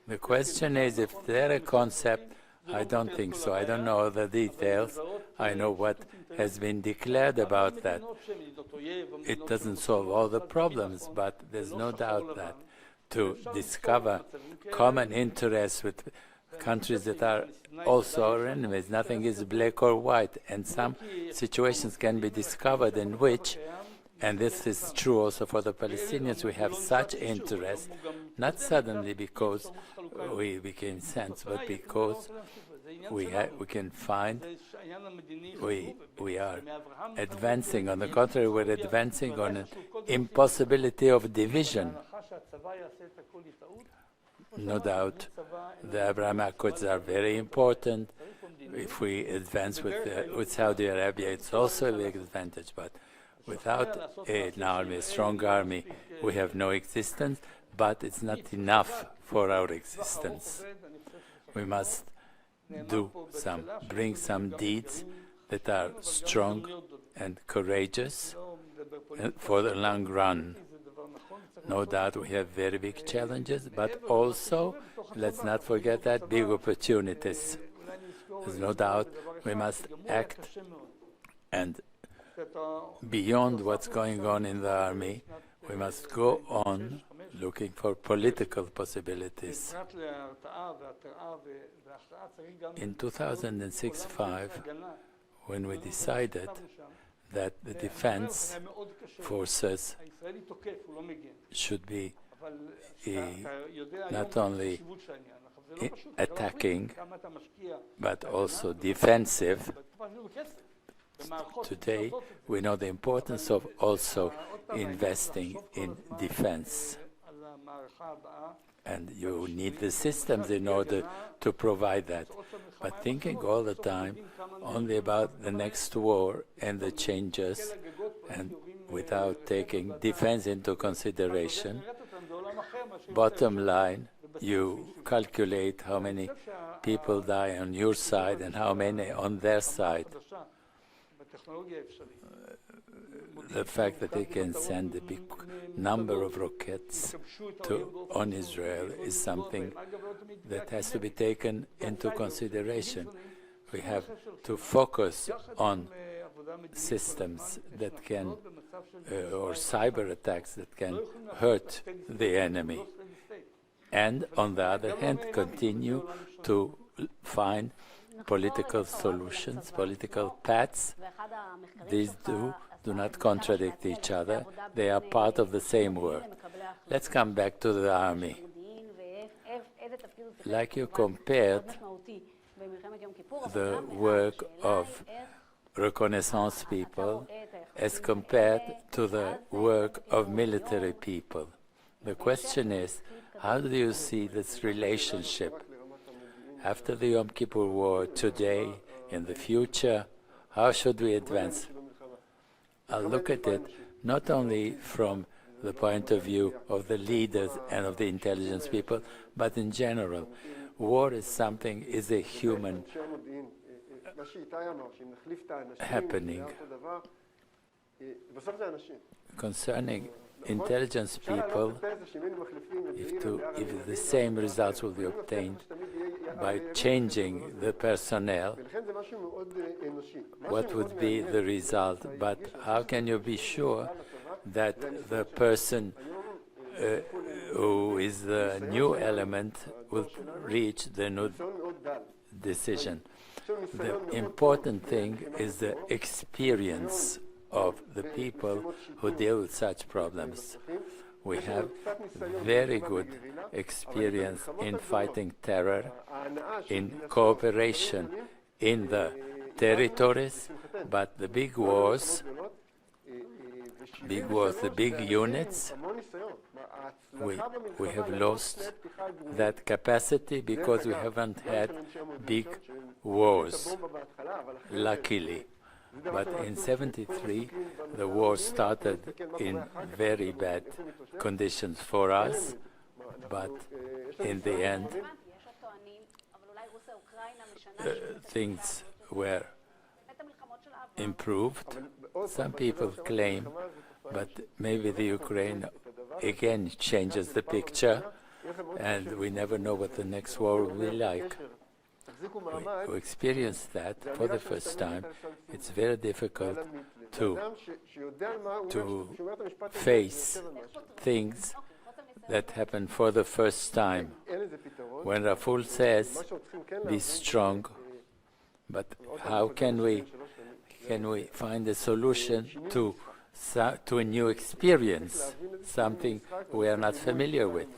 S2: The question is, if there a concept, I don't think so. I don't know the details. I know what has been declared about that. It doesn't solve all the problems, but there's no doubt that to discover common interests with countries that are also our enemies, nothing is black or white, and some situations can be discovered in which, and this is true also for the Palestinians, we have such interest, not suddenly because we became saints, but because we can find we are advancing. On the contrary, we're advancing on an impossibility of division. No doubt, the Abraham Accords are very important. If we advance with Saudi Arabia, it's also a big advantage. But without an army, a strong army, we have no existence. But it's not enough for our existence. We must bring some deeds that are strong and courageous for the long run. No doubt we have very big challenges, but also, let's not forget that, big opportunities. There's no doubt we must act, and beyond what's going on in the army, we must go on looking for political possibilities. In 2006-5, when we decided that the defense forces should be not only attacking, but also defensive. Today, we know the importance of also investing in defense. And you need the systems in order to provide that. But thinking all the time only about the next war and the changes, and without taking defense into consideration, bottom line, you calculate how many people die on your side and how many on their side. The fact that they can send a big number of rockets on Israel is something that has to be taken into consideration. We have to focus on systems that can, or cyber attacks that can hurt the enemy. And on the other hand, continue to find political solutions, political paths. These do not contradict each other. They are part of the same work. Let's come back to the army. Like you compared the work of reconnaissance people as compared to the work of military people. The question is, how do you see this relationship after the Yom Kippur War, today, in the future? How should we advance? I'll look at it not only from the point of view of the leaders and of the intelligence people, but in general. War is something, is a human happening. Concerning intelligence people, if the same results will be obtained by changing the personnel, what would be the result? But how can you be sure that the person who is the new element will reach the new decision? The important thing is the experience of the people who deal with such problems. We have very good experience in fighting terror, in cooperation in the territories, but the big wars, the big units, we have lost that capacity because we haven't had big wars, luckily. But in 73, the war started in very bad conditions for us, but in the end, things were improved. Some people claim, but maybe the Ukraine again changes the picture, and we never know what the next war will be like. We experienced that for the first time. It's very difficult to face things that happen for the first time. When Raful says, be strong, but how can we find a solution to a new experience, something we are not familiar with?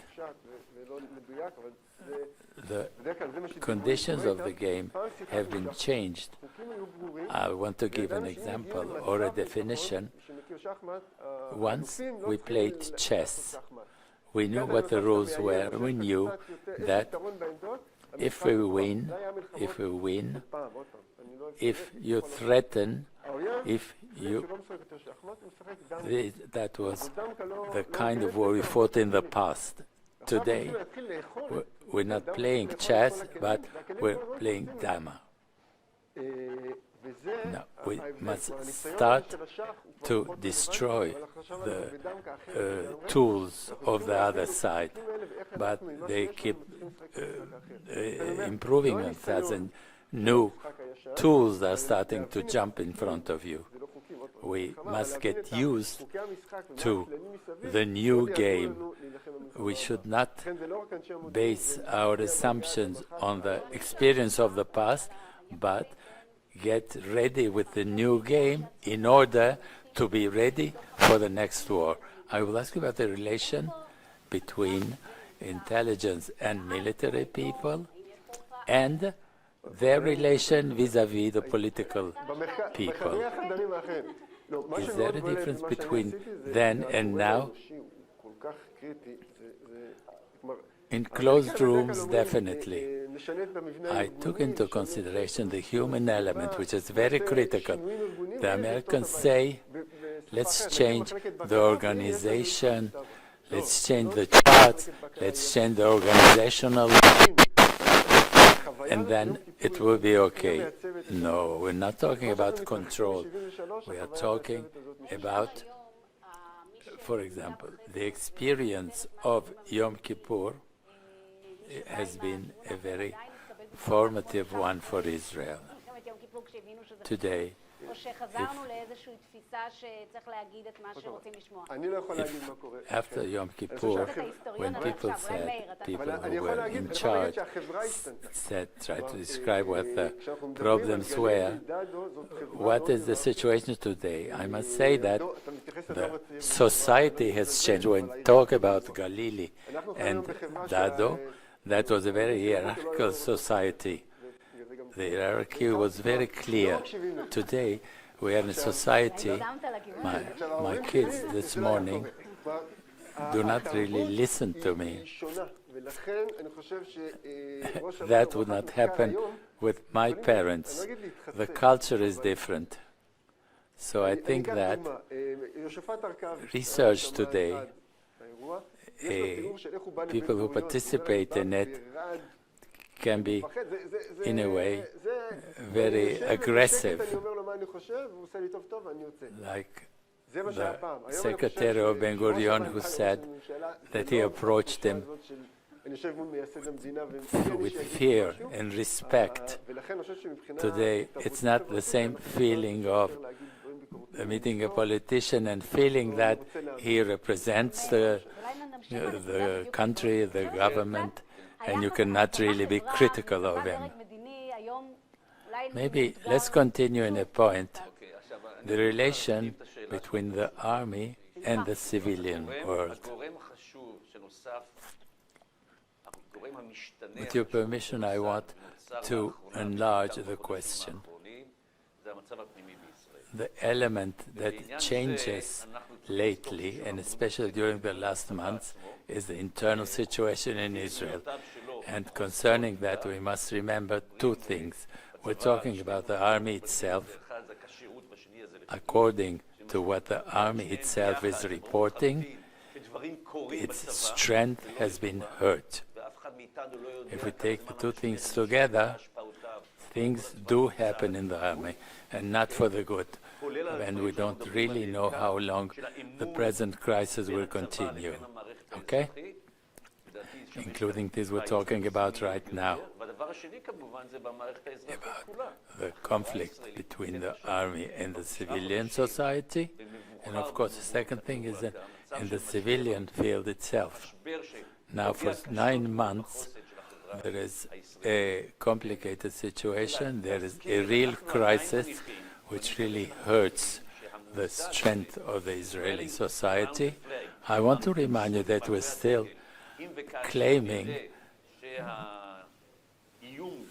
S2: the conditions of the game have been changed. I want to give an example or a definition. Once we played chess. We knew what the rules were. We knew that if we win, if you threaten, that was the kind of war we fought in the past. Today, we're not playing chess, but we're playing dama. No, we must start to destroy the tools of the other side, but they keep improving themselves, and new tools are starting to jump in front of you. We must get used to the new game. We should not base our assumptions on the experience of the past, but get ready with the new game in order to be ready for the next war. I will ask you about the relation between intelligence and military people and their relation vis-à-vis the political people. Is there a difference between then and now? In closed rooms, definitely. I took into consideration the human element, which is very critical. The Americans say, let's change the organization, let's change the charts, let's change the organizational, and then it will be okay. No, we're not talking about control. We are talking about, for example, the experience of Yom Kippur has been a very formative one for Israel. Today, after Yom Kippur, when people who were in charge tried to describe what the problems were, what is the situation today? I must say that the society has changed. When we talk about Galili and Dado, that was a very hierarchical society. The hierarchy was very clear. Today, we are in a society, my kids this morning do not really listen to me. That would not happen with my parents. The culture is different. So I think that research today, people who participate in it can be, in a way, very aggressive. Like the secretary of Ben Gurion who said that he approached him with fear and respect. Today, it's not the same feeling of meeting a politician and feeling that he represents the country, the government, and you cannot really be critical of him. Maybe let's continue in a point. The relation between the army and the civilian world. With your permission, I want to enlarge the question. The element that changes lately, and especially during the last months, is the internal situation in Israel. And concerning that, we must remember two things. We're talking about the army itself. According to what the army itself is reporting, its strength has been hurt. If we take the two things together, things do happen in the army, and not for the good. And we don't really know how long the present crisis will continue. Okay? Including this we're talking about right now. About the conflict between the army and the civilian society. And of course, the second thing is that in the civilian field itself. Now, for 9 months, there is a complicated situation. There is a real crisis which really hurts the strength of the Israeli society. I want to remind you that we're still claiming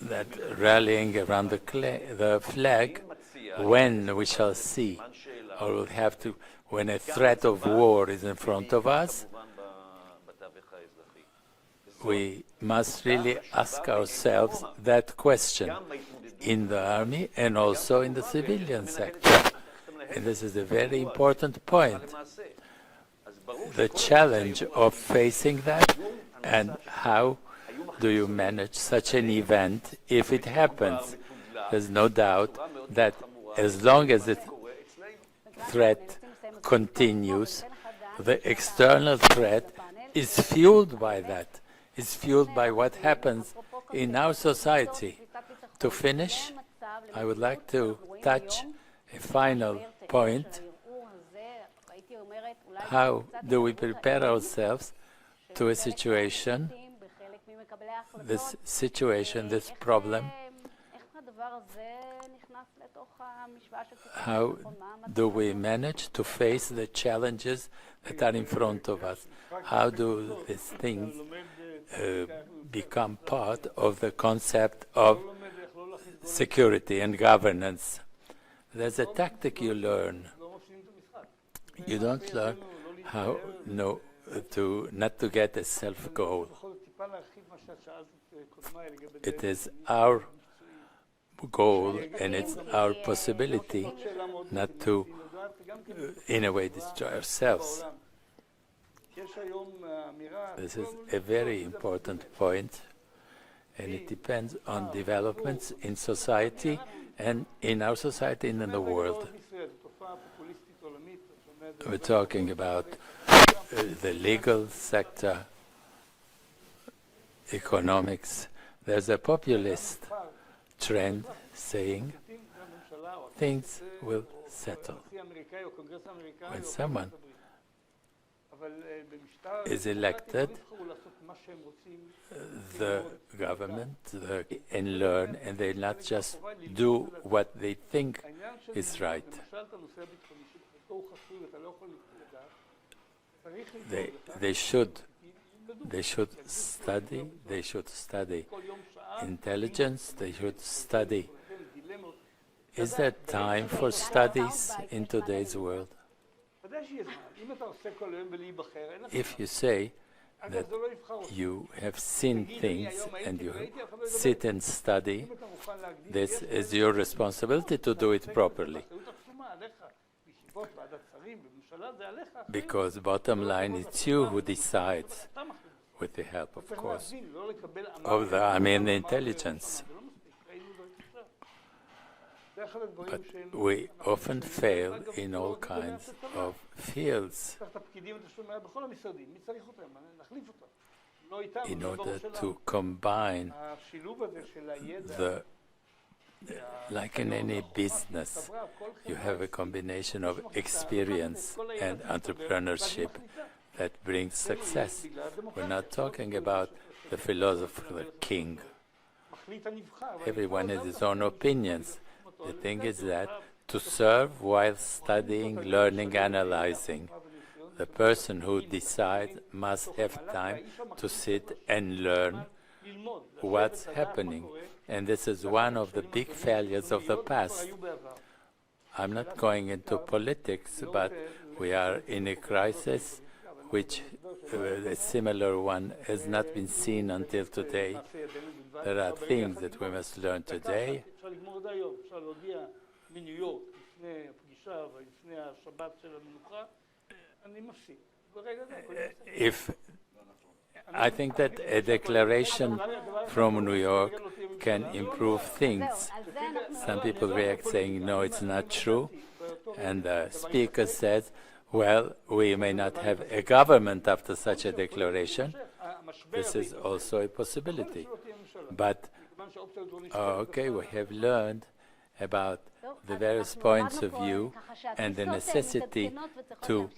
S2: that rallying around the flag, when we shall see, or we'll have to, when a threat of war is in front of us, we must really ask ourselves that question in the army and also in the civilian sector. And this is a very important point. The challenge of facing that, and how do you manage such an event if it happens? There's no doubt that as long as the threat continues, the external threat is fueled by that, is fueled by what happens in our society. To finish, I would like to touch a final point. How do we prepare ourselves to a situation, this problem? How do we manage to face the challenges that are in front of us? How do these things become part of the concept of security and governance? There's a tactic you learn. You don't learn how not to get a self-goal. It is our goal and it's our possibility not to, in a way, destroy ourselves. This is a very important point, and it depends on developments in society and in our society and in the world. We're talking about the legal sector, economics. There's a populist trend saying things will settle. When someone is elected, the government and learn, and they not just do what they think is right. They should study intelligence, they should study. Is there time for studies in today's world? If you say that you have seen things and you sit and study, this is your responsibility to do it properly. Because bottom line, it's you who decides, with the help, of course, of the intelligence. But we often fail in all kinds of fields in order to combine like in any business, you have a combination of experience and entrepreneurship that brings success. We're not talking about the philosopher, the king. Everyone has his own opinions. The thing is that to serve while studying, learning, analyzing, the person who decides must have time to sit and learn what's happening. And this is one of the big failures of the past. I'm not going into politics, but we are in a crisis which a similar one has not been seen until today. There are things that we must learn today. I think that a declaration from New York can improve things. Some people react saying, no, it's not true. And the speaker says, well, we may not have a government after such a declaration. This is also a possibility. But, okay, we have learned about the various points of view and the necessity to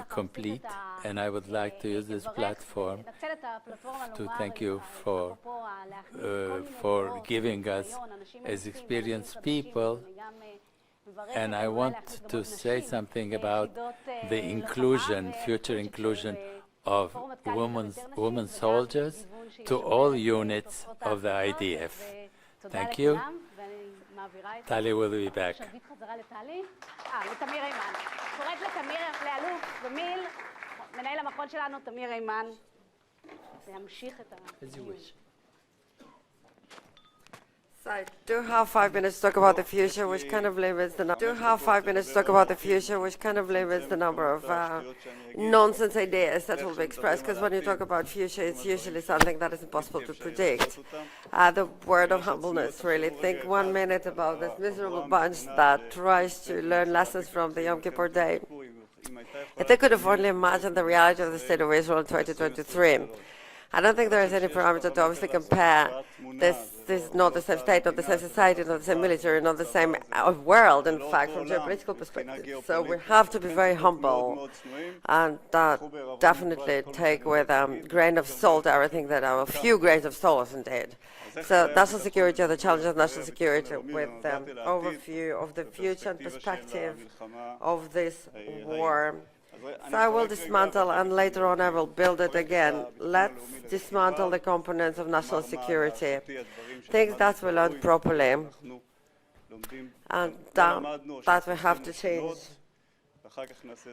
S2: complete, and I would like to use this platform to thank you for giving us as experienced people, and I want to say something about the inclusion, future inclusion of women soldiers to all units of the IDF. Thank you. Tali will be back.
S4: שרביט חזרה לטלי. לתמיר היימן. קוראת לתמיר, לאלוף במיל, מנהל המכון שלנו, תמיר היימן. להמשיך את הדיון.
S1: So I do have 5 minutes to talk about the future, which kind of limits the number. Of nonsense ideas that will be expressed. Because when you talk about future, it's usually something that is impossible to predict. The word of humbleness, really. Think 1 minute about this miserable bunch that tries to learn lessons from the Yom Kippur Day. If they could have only imagined the reality of the state of Israel in 2023. I don't think there is any parameter to obviously compare. This is not the same state, not the same society, not the same military, not the same world, in fact, from geopolitical perspective. So we have to be very humble and definitely take with a grain of salt everything that a few grains of salt indeed. So national security, or the challenge of national security, with an overview of the future and perspective of this war. So I will dismantle, and later on I will build it again. Let's dismantle the components of national security, things that we learned properly, and that we have to change.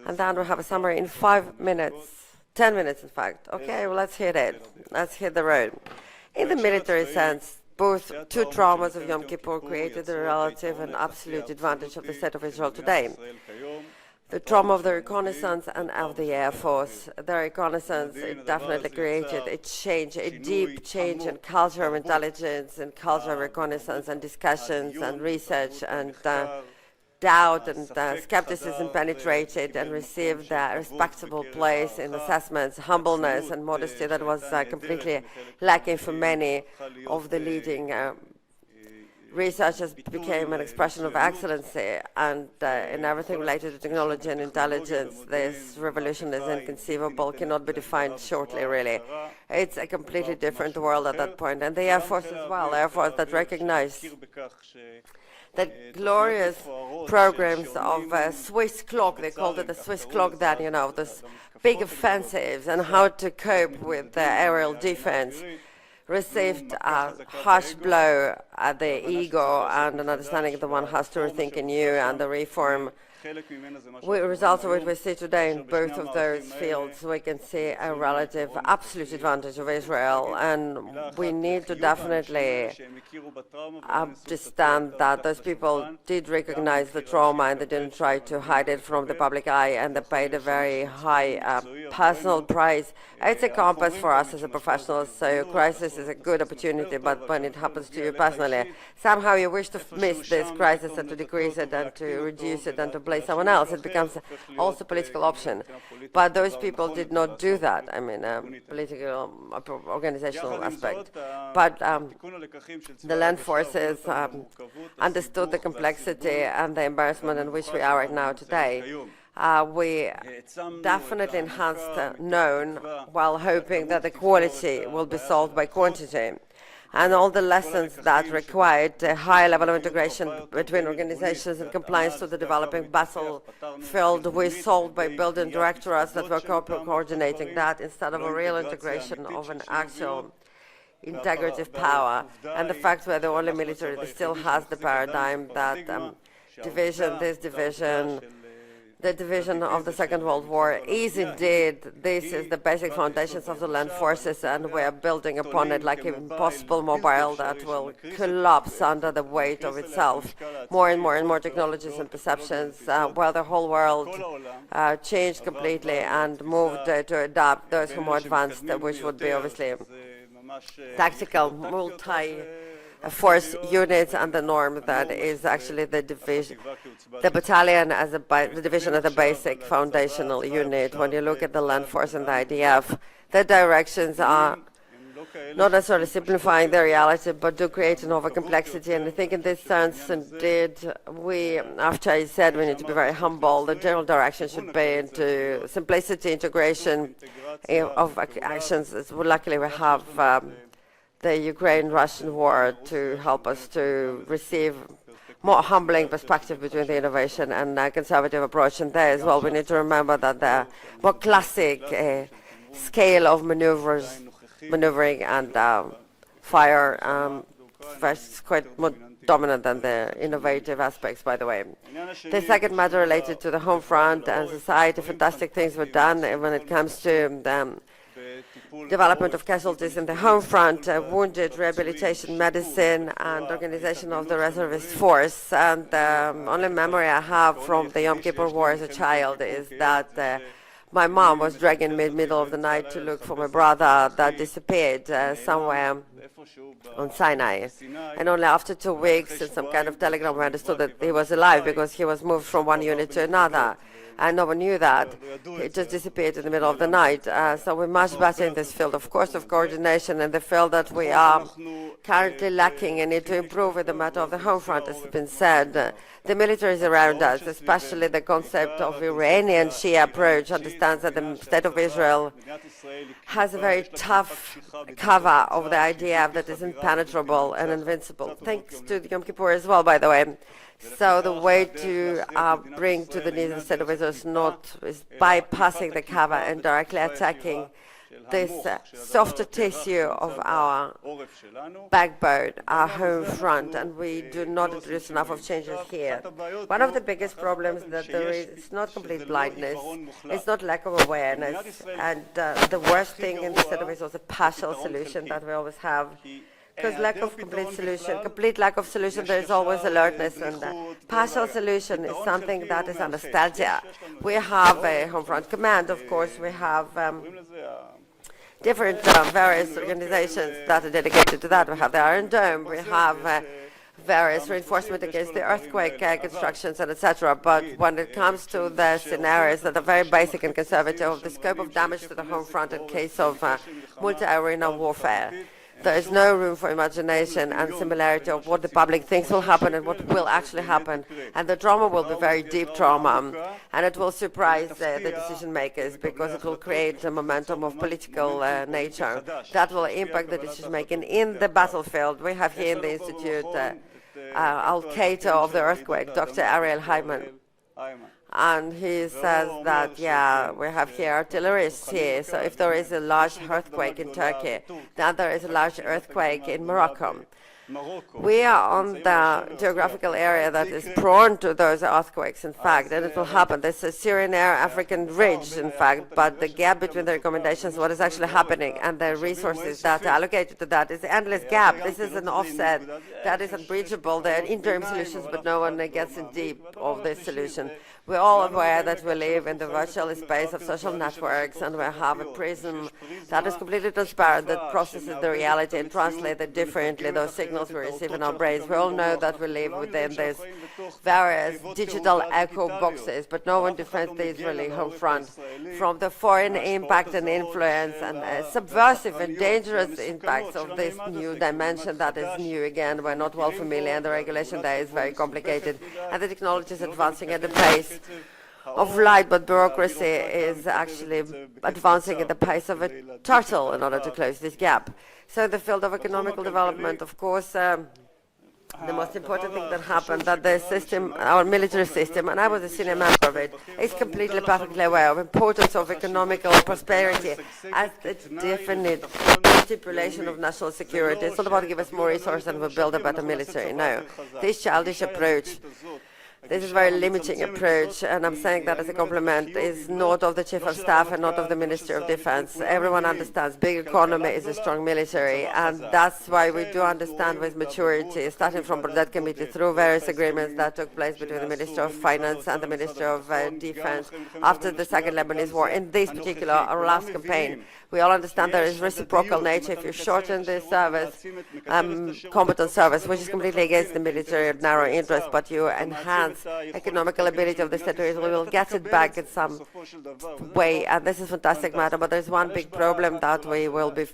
S1: And then we have a summary in 5 minutes, 10 minutes in fact. Okay, well, let's hit it. Let's hit the road. In the military sense, both two traumas of Yom Kippur created the relative and absolute advantage of the state of Israel today. The trauma of the reconnaissance and of the Air Force. The reconnaissance, it definitely created a change, a deep change in culture of intelligence and culture of reconnaissance and discussions and research, and doubt and skepticism penetrated and received a respectable place in assessments, humbleness and modesty that was completely lacking for many of the leading researchers became an expression of excellency, and in everything related to technology and intelligence, this revolution is inconceivable, cannot be defined shortly, really. It's a completely different world at that point. And the Air Force as well, Air Force that recognized that glorious programs of Swiss clock, they called it the Swiss clock then, you know, this big offensives and how to cope with the aerial defense, received a harsh blow at the ego and an understanding that one has to rethink anew, and the reform. Results of what we see today in both of those fields, we can see a relative absolute advantage of Israel, and we need to definitely understand that those people did recognize the trauma and they didn't try to hide it from the public eye, and they paid a very high personal price. It's a compass for us as a professional, so crisis is a good opportunity, but when it happens to you personally, somehow you wish to miss this crisis and to decrease it and to reduce it and to blame someone else. It becomes also a political option. But those people did not do that. I mean, political, organizational aspect. But the land forces understood the complexity and the embarrassment in which we are right now today. We definitely enhanced known while hoping that the quality will be solved by quantity. And all the lessons that required a high level of integration between organizations and compliance to the developing battlefield we solved by building directorates that were coordinating that instead of a real integration of an actual integrative power. And the fact we're the only military that still has the paradigm that the division of the Second World War is indeed, this is the basic foundations of the land forces, and we are building upon it like an impossible mobile that will collapse under the weight of itself. More and more technologies and perceptions, while the whole world changed completely and moved to adapt those who are more advanced, which would be obviously tactical, multi-force units, and the norm that is actually the division, the battalion as the division as a basic foundational unit. When you look at the land force and the IDF, the directions are not necessarily simplifying the reality, but do create an over-complexity. And I think in this sense, indeed, after I said we need to be very humble, the general direction should be into simplicity, integration of actions. Luckily, we have the Ukraine-Russian war to help us to receive more humbling perspective between the innovation and conservative approach. And there as well, we need to remember that the more classic scale of maneuvers maneuvering and fire. It's quite more dominant than the innovative aspects, by the way. The second matter related to the home front and society, fantastic things were done when it comes to the development of casualties in the home front, wounded rehabilitation, medicine, and organization of the reservist force. And the only memory I have from the Yom Kippur War as a child is that my mom was dragging me in the middle of the night to look for my brother that disappeared somewhere on Sinai. And only after 2 weeks and some kind of telegram we understood that he was alive because he was moved from one unit to another. And no one knew that. He just disappeared in the middle of the night. So we're much better in this field, of course, of coordination, in the field that we are currently lacking and need to improve in the matter of the home front, as has been said. The military is around us, especially the concept of Iranian Shia approach, understands that the State of Israel has a very tough cover of the idea that is impenetrable and invincible, thanks to the Yom Kippur as well, by the way. So the way to bring to the knees the State of Israel is bypassing the cover and directly attacking this softer tissue of our backbone, our home front, and we do not introduce enough of changes here. One of the biggest problems that there is, it's not complete blindness, it's not lack of awareness, and the worst thing in the State of Israel is a partial solution that we always have. Because complete lack of solution, there is always alertness, and partial solution is something that is nostalgia. We have a home front command, of course, we have different various organizations that are dedicated to that. We have the Iron Dome, we have various reinforcement against the earthquake constructions, and etc. But when it comes to the scenarios that are very basic and conservative of the scope of damage to the home front in case of multi-arena warfare, there is no room for imagination and similarity of what the public thinks will happen and what will actually happen. And the trauma will be very deep trauma, and it will surprise the decision makers because it will create a momentum of political nature that will impact the decision making in the battlefield. We have here in the Institute Al-Qaeda of the earthquake, Dr. Ariel Hayman. And he says that, yeah, we have here artillerists here. So if there is a large earthquake in Turkey, then there is a large earthquake in Morocco. We are on the geographical area that is prone to those earthquakes, in fact, and it will happen. There's a Syrian Air African ridge, in fact, but the gap between the recommendations, what is actually happening, and the resources that are allocated to that is an endless gap. This is an offset that is unbreachable. There are interim solutions, but no one gets in deep of this solution. We're all aware that we live in the virtual space of social networks, and we have a prism that is completely transparent, that processes the reality and translates it differently, those signals we receive in our brains. We all know that we live within these various digital echo boxes, but no one defends the Israeli home front from the foreign impact and influence and subversive and dangerous impacts of this new dimension that is new again. We're not well familiar, and the regulation there is very complicated, and the technology is advancing at a pace of light, but bureaucracy is actually advancing at the pace of a turtle in order to close this gap. So in the field of economical development, of course, the most important thing that happened, that the system, our military system, and I was a senior member of it, is completely perfectly aware of the importance of economical prosperity as the definite stipulation of national security. It's not about to give us more resources and we'll build a better military. No, this childish approach, this is a very limiting approach, and I'm saying that as a compliment, is not of the Chief of Staff and not of the Ministry of Defense. Everyone understands big economy is a strong military, and that's why we do understand with maturity, starting from that committee through various agreements that took place between the Ministry of Finance and the Ministry of Defense after the Second Lebanese War. In this particular, our last campaign, we all understand there is reciprocal nature. If you shorten this service, combatant service, which is completely against the military narrow interest, but you enhance economical ability of the state, we will get it back in some way, and this is a fantastic matter. But there's one big problem that we will be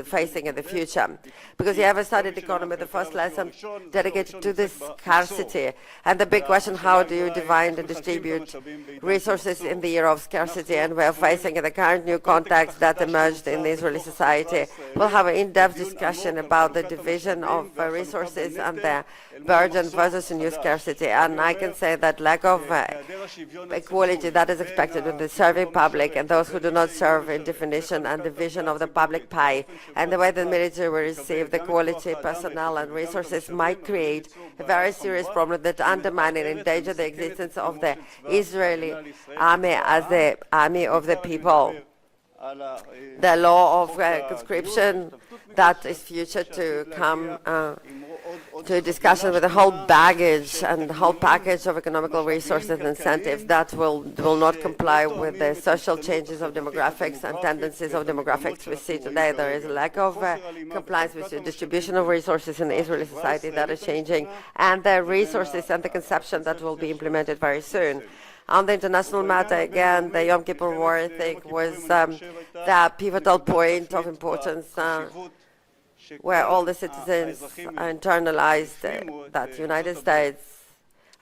S1: facing in the future, because you ever studied economy, the first lesson dedicated to this scarcity, and the big question: how do you divide and distribute resources in the year of scarcity? And we are facing in the current new context that emerged in the Israeli society. We'll have an in-depth discussion about the division of resources and the burden versus new scarcity, and I can can say that lack of equality that is expected in the serving public and those who do not serve in definition and division of the public pie, and the way the military will receive the quality, personnel and resources might create a very serious problem that undermine and endanger the existence of the Israeli army as the army of the people. The law of conscription that is future to come to a discussion with the whole baggage and the whole package of economical resources and incentives that will not comply with the social changes of demographics and tendencies of demographics we see today. There is a lack of compliance with the distribution of resources in the Israeli society that is changing, and the resources and the conception that will be implemented very soon. On the international matter, again, the Yom Kippur War, I think, was the pivotal point of importance where all the citizens internalized that the United States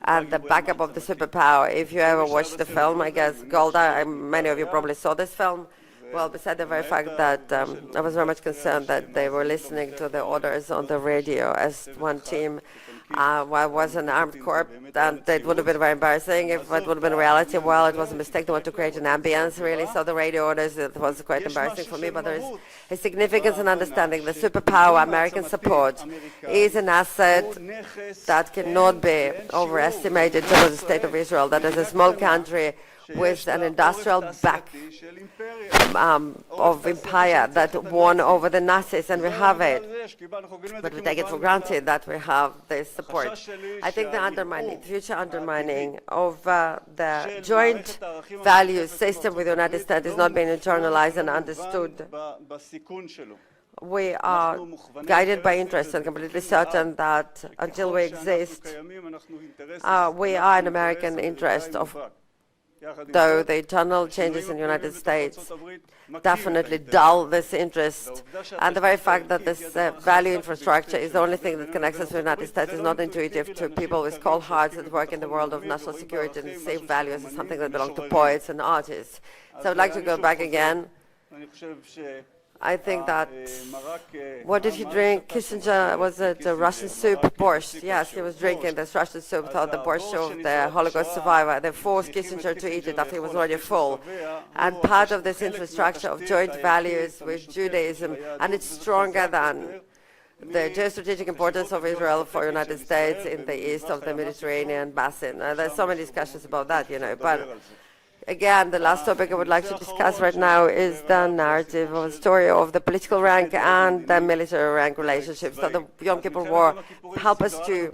S1: and the backup of the superpower. If you ever watched the film, I guess, Golda, many of you probably saw this film. Well, beside the very fact that I was very much concerned that they were listening to the orders on the radio as one team was an armed corps, and it would have been very embarrassing if it would have been reality. Well, it was a mistake. They want to create an ambience, really. So the radio orders, it was quite embarrassing for me, but there is a significance in understanding the superpower American support is an asset that cannot be overestimated in terms of the state of Israel, that is a small country with an industrial back of empire that won over the Nazis, and we have it. But we take it for granted that we have this support. I think the future undermining of the joint values system with the United States is not being internalized and understood. We are guided by interest and completely certain that until we exist, we are an American interest though the internal changes in the United States definitely dull this interest. And the very fact that this value infrastructure is the only thing that connects us to the United States is not intuitive to people with cold hearts that work in the world of national security and see values as something that belongs to poets and artists. So I'd like to go back again. I think that, what did he drink? Kissinger, was it Russian soup? Borscht. Yes, he was drinking this Russian soup, thought the borscht of the Holocaust survivor. They forced Kissinger to eat it after he was already full. And part of this infrastructure of joint values with Judaism, and it's stronger than the geostrategic importance of Israel for the United States in the east of the Mediterranean basin. There's so many discussions about that, but again, the last topic I would like to discuss right now is the narrative or story of the political rank and the military rank relationship. So the Yom Kippur War helped us to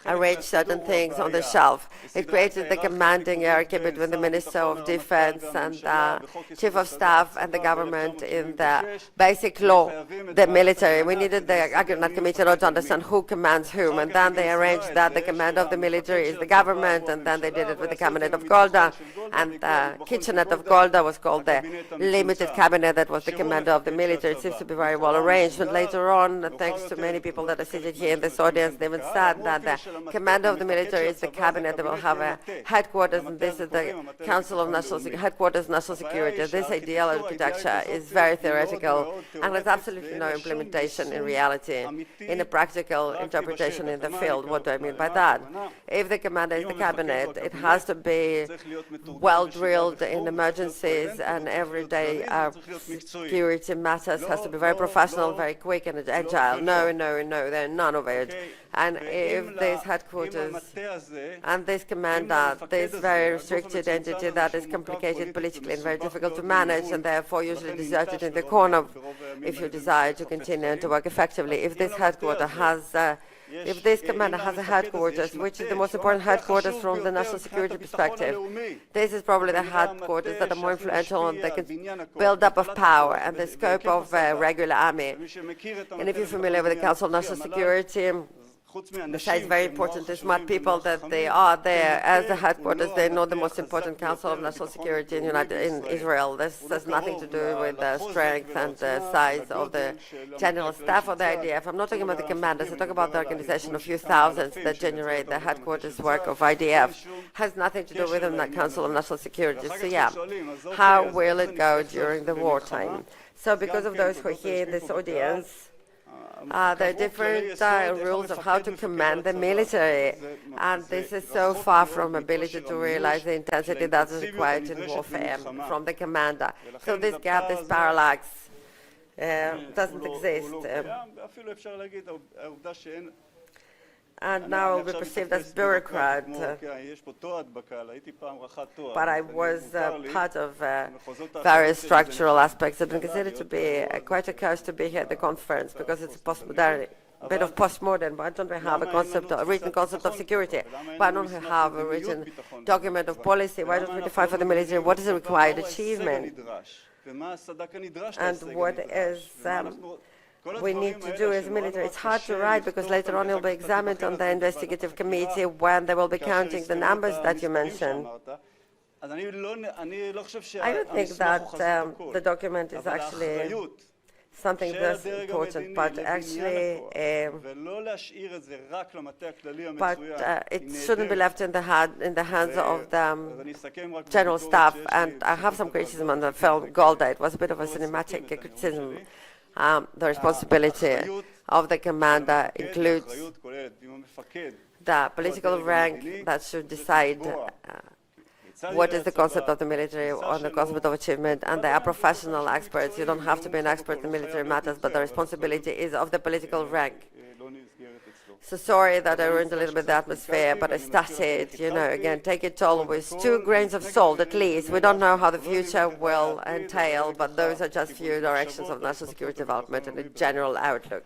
S1: arrange certain things on the shelf. It created the commanding hierarchy between the Minister of Defense and the Chief of Staff and the government in the basic law, the military. We needed the Agreement Committee to understand who commands whom, and then they arranged that the command of the military is the government, and then they did it with the cabinet of Golda. And the kitchenette of Golda was called the limited cabinet that was the commander of the military. It seems to be very well arranged. And later on, thanks to many people that are seated here in this audience, they even said that the commander of the military is the cabinet that will have a headquarters, and this is the Council of National Headquarters National Security. This ideal architecture is very theoretical, and there's absolutely no implementation in reality, in a practical interpretation in the field. What do I mean by that? If the commander is the cabinet, it has to be well drilled in emergencies and everyday security matters, has to be very professional, very quick and agile. No, there are none of it. And if this headquarters and this commander, this very restricted entity that is complicated politically and very difficult to manage and therefore usually deserted in the corner if you desire to continue to work effectively, if this headquarters has if this commander has a headquarters, which is the most important headquarters from the national security perspective, this is probably the headquarters that are more influential on the build-up of power and the scope of regular army. And if you're familiar with the Council of National Security, besides very important and smart people that they are there as the headquarters, they know the most important Council of National Security in Israel. This has nothing to do with the strength and the size of the general staff of the IDF. I'm not talking about the commanders. I'm talking about the organization of few thousands that generate the headquarters work of IDF. Has nothing to do with the Council of National Security. So yeah, how will it go during the wartime? So because of those who are here in this audience, There are different rules of how to command the military, and this is so far from ability to realize the intensity that is required in warfare from the commander. So this gap, this parallax, doesn't exist. And now I'll be perceived as bureaucrat. But I was part of various structural aspects that are considered to be quite a curse to be here at the conference because it's a bit of postmodern. Why don't we have a written concept of security? Why don't we have a written document of policy? Why don't we define for the military what is a required achievement? And what is we need to do as military. It's hard to write because later on it will be examined on the investigative committee when they will be counting the numbers that you mentioned. I don't think that the document is actually something that's important, but actually, it shouldn't be left in the hands of the general staff. And I have some criticism on the film Golda. It was a bit of a cinematic criticism. The responsibility of the commander includes the political rank that should decide what is the concept of the military on the concept of achievement, and they are professional experts. You don't have to be an expert in military matters, but the responsibility is of the political rank. So sorry that I ruined a little bit the atmosphere, but I started, again, take it all with 2 grains of salt at least. We don't know how the future will entail, but those are just few directions of national security development and a general outlook.